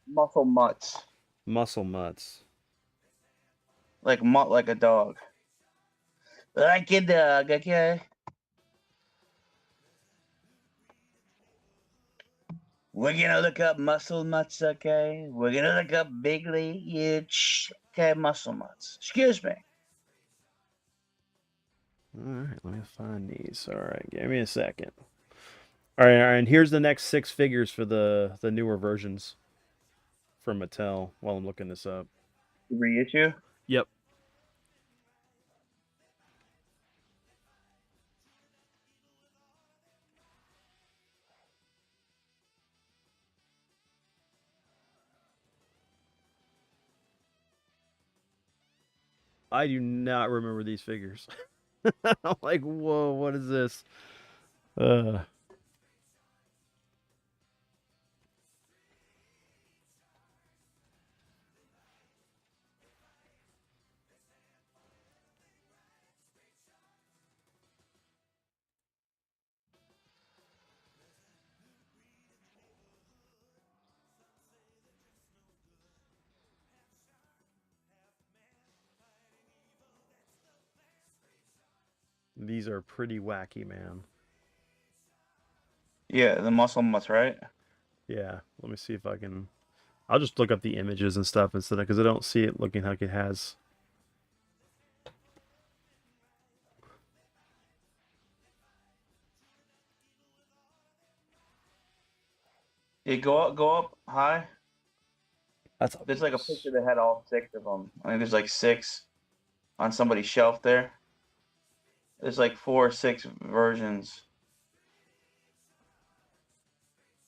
Muscle mutts. Muscle Mutts. Like mutt like a dog. Like a dog, okay? We're gonna look up muscle mutts, okay? We're gonna look up bigly, huge, okay, muscle mutts. Excuse me. All right, let me find these. All right, give me a second. All right, and here's the next six figures for the newer versions from Mattel. While I'm looking this up. Reissue? Yep. I do not remember these figures. I'm like, whoa, what is this? Uh, these are pretty wacky, man. Yeah, the muscle mutts, right? Yeah, let me see if I can. I'll just look up the images and stuff instead of because I don't see it looking like it has. Yeah, go up high. That's a. There's like a picture that had all six of them. I think there's like six on somebody's shelf there. There's like 4 or 6 versions.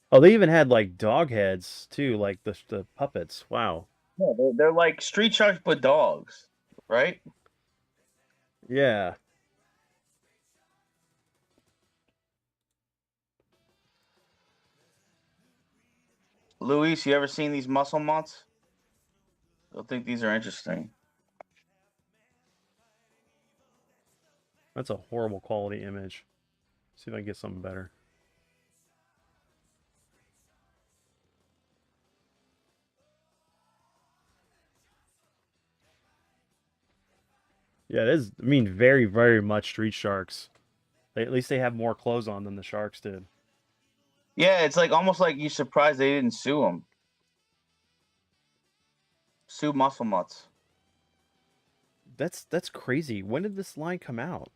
Oh, they even had like dog heads too, like the puppets. Wow. Yeah, they're like street sharks but dogs, right? Yeah. Luis, you ever seen these muscle mutts? I think these are interesting. That's a horrible quality image. See if I can get something better. Yeah, it is. I mean, very, very much Street Sharks. At least they have more clothes on than the Sharks did. Yeah, it's like almost like you're surprised they didn't sue them. Sue muscle mutts. That's crazy. When did this line come out?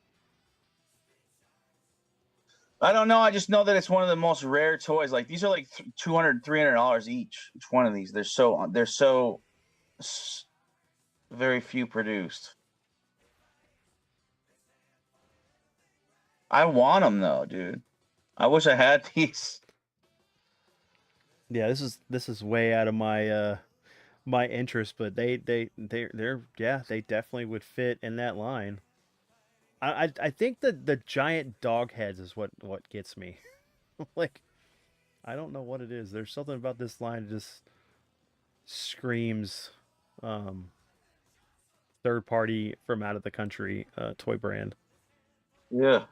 I don't know. I just know that it's one of the most rare toys. Like these are like $200, $300 each. Each one of these. They're so very few produced. I want them though, dude. I wish I had these. Yeah, this is way out of my interest, but they're yeah, they definitely would fit in that line. I think that the giant dog heads is what gets me. Like I don't know what it is. There's something about this line that just screams um third party from out of the country toy brand. Yeah.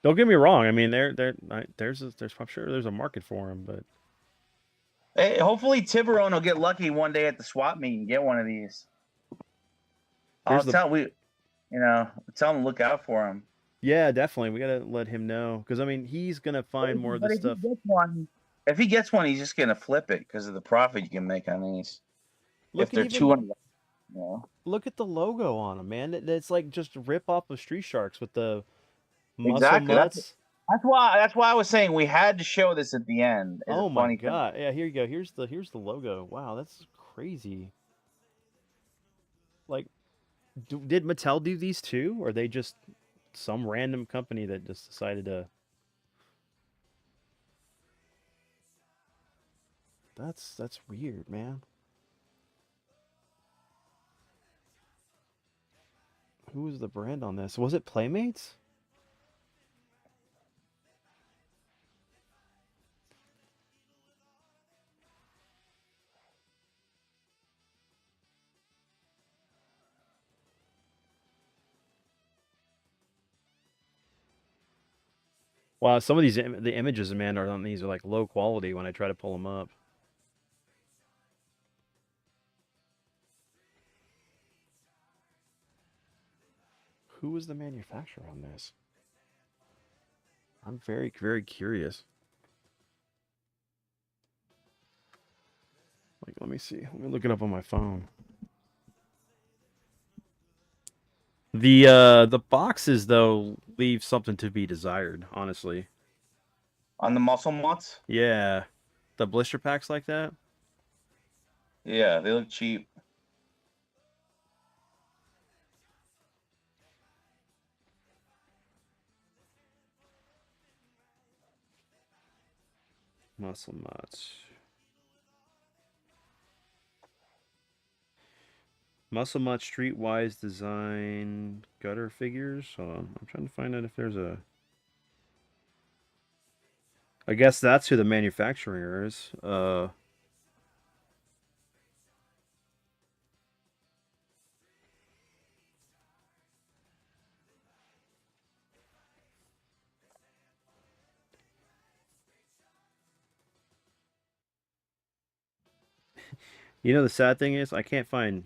Don't get me wrong. I mean, there's I'm sure there's a market for them, but Hey, hopefully Tiburon will get lucky one day at the swap meet and get one of these. I'll here's the tell tell him to look out for him. yeah, definitely. We gotta let him know because I mean he's gonna find more of But this if he stuff. gets one, he's just gonna flip it because of the profit you can make on these. If Look at they're even 200, you know. look at the logo on them, man. It's like just a rip off of Street Sharks with the muscle Exactly. mutts. That's why I was saying we had to show this at the end. Is a Oh my funny thing. god. Yeah, here you go. Here's the logo. Wow, that's crazy. Like did Mattel do these too or they just some random company that just decided to that's weird, man. Who was the brand on this? Was it Playmates? Wow, some of the images, man, are on these are like low quality when I try to pull them up. Who was the manufacturer on this? I'm very curious. Like, let me see. Let me look it up on my phone. The boxes though leave something to be desired, honestly. On the muscle mutts? Yeah, the blister packs like that. Yeah, they look cheap. Muscle Mutts. Muscle Mutt Streetwise Design gutter figures. Hold on. I'm trying to find out if there's a. I guess that's who the manufacturer is. You know the sad thing is I can't find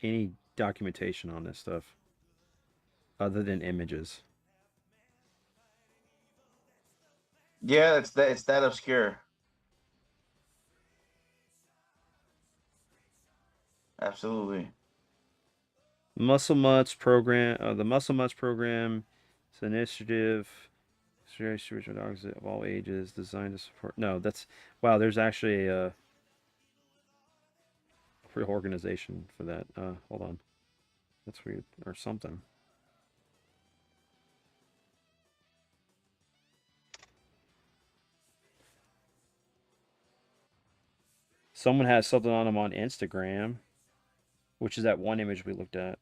any documentation on this stuff other than images. Yeah, it's that obscure. Absolutely. Muscle Mutts program. The Muscle Mutts program is an initiative. Spiritual dogs of all ages designed to support. No, that's wow. There's actually a organization for that. Hold on. That's weird or something. Someone has something on them on Instagram, which is that one image we looked at.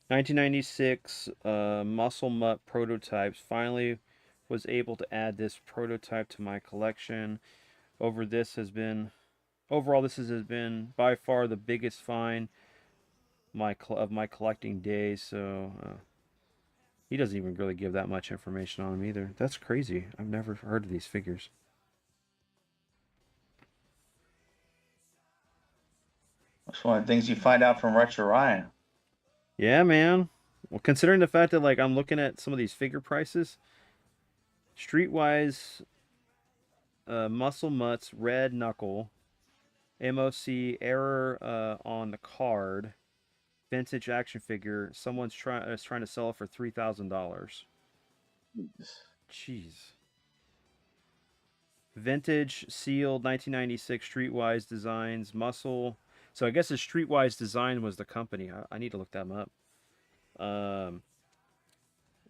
1996 Muscle Mutt prototypes. Finally was able to add this prototype to my collection. Overall this has been by far the biggest find of my collecting days. So he doesn't even really give that much information on them either. That's crazy. I've never heard of these figures. That's one of the things you find out from Retro Ryan. Yeah, man. Well, considering the fact that like I'm looking at some of these figure prices, Streetwise Muscle Mutts Red Knuckle MOC error on the card. Vintage action figure. Someone's trying to sell it for $3,000. Jeez. Vintage sealed 1996 Streetwise Designs Muscle. So I guess the Streetwise Design was the company. I need to look them up.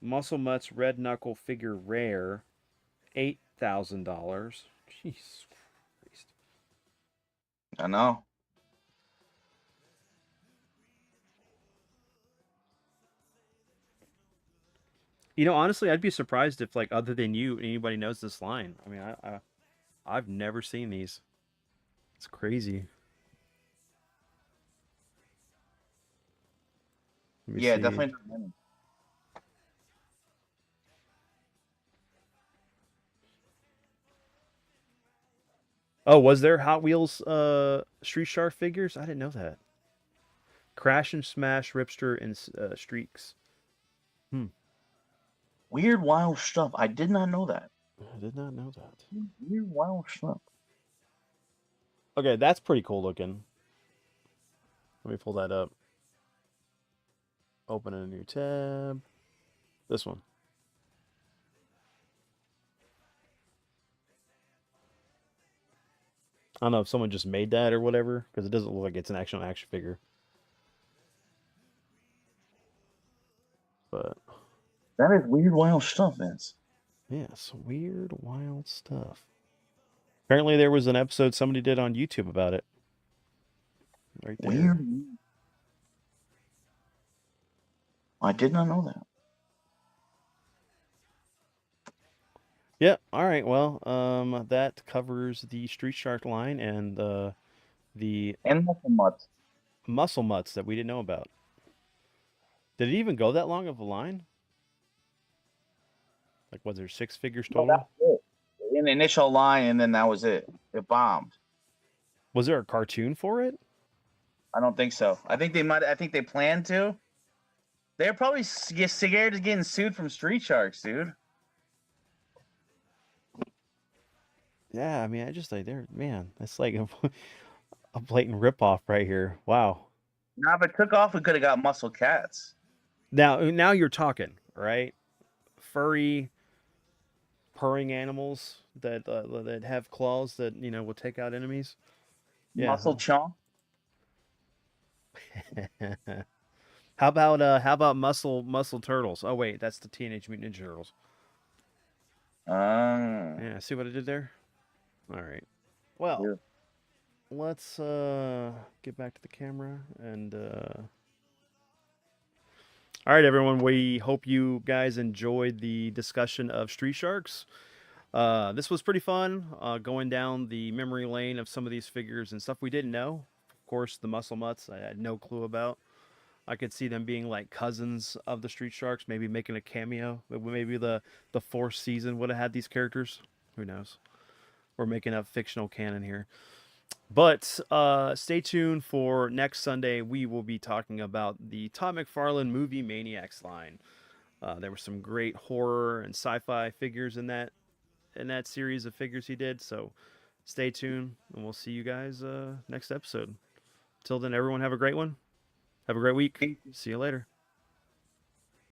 Muscle Mutts Red Knuckle figure rare. $8,000. Jeez Christ. I know. You know, honestly, I'd be surprised if, like, other than you, anybody knows this line. I mean, I've never seen these. It's crazy. Let me Yeah, see. definitely. Not many. Oh, was there Hot Wheels Street Shark figures? I didn't know that. Crash and Smash, Ripster, and Streaks. Hmm. Weird, wild stuff. I did not know that. I did not know that. Weird, wild stuff. Okay, that's pretty cool looking. Let me pull that up. Open a new tab. This one. I don't know if someone just made that or whatever, because it doesn't look like it's an actual action figure. But That is weird, wild stuff, Vince. yes, weird, wild stuff. Apparently, there was an episode somebody did on YouTube about it. Right there. Weird. I did not know that. Yeah. All right. Well, that covers the Street Shark line and the And nothing much. muscle mutts that we didn't know about. Did it even go that long of a line? Like, was there 6 figures No, that total? was it. In the initial line, and then that was it. It bombed. Was there a cartoon for it? I don't think so. I think they might. I think they planned to. They're probably scared of getting sued from Street Sharks, dude. Yeah, I mean, I just like there, man. That's like a blatant ripoff right here. Wow. Now, if it took off, we could have got Muscle Cats. Now you're talking, right? Furry, purring animals that have claws that will take out enemies. Yeah. Muscle Chunk. How about muscle turtles? Oh wait, that's the Teenage Mutant Ninja Turtles. Yeah, see what I did there? All right. Well, Yeah. let's get back to the camera and all right, everyone. We hope you guys enjoyed the discussion of Street Sharks. This was pretty fun, going down the memory lane of some of these figures and stuff we didn't know. Of course, the Muscle Mutts I had no clue about. I could see them being like cousins of the Street Sharks, maybe making a cameo. Maybe the fourth season would have had these characters. Who knows? We're making up fictional canon here. But stay tuned for next Sunday. We will be talking about the Todd McFarlane Movie Maniacs line. There were some great horror and sci-fi figures in that series of figures he did. So stay tuned, and we'll see you guys next episode. Till then, everyone have a great one. Have a great week. See you later.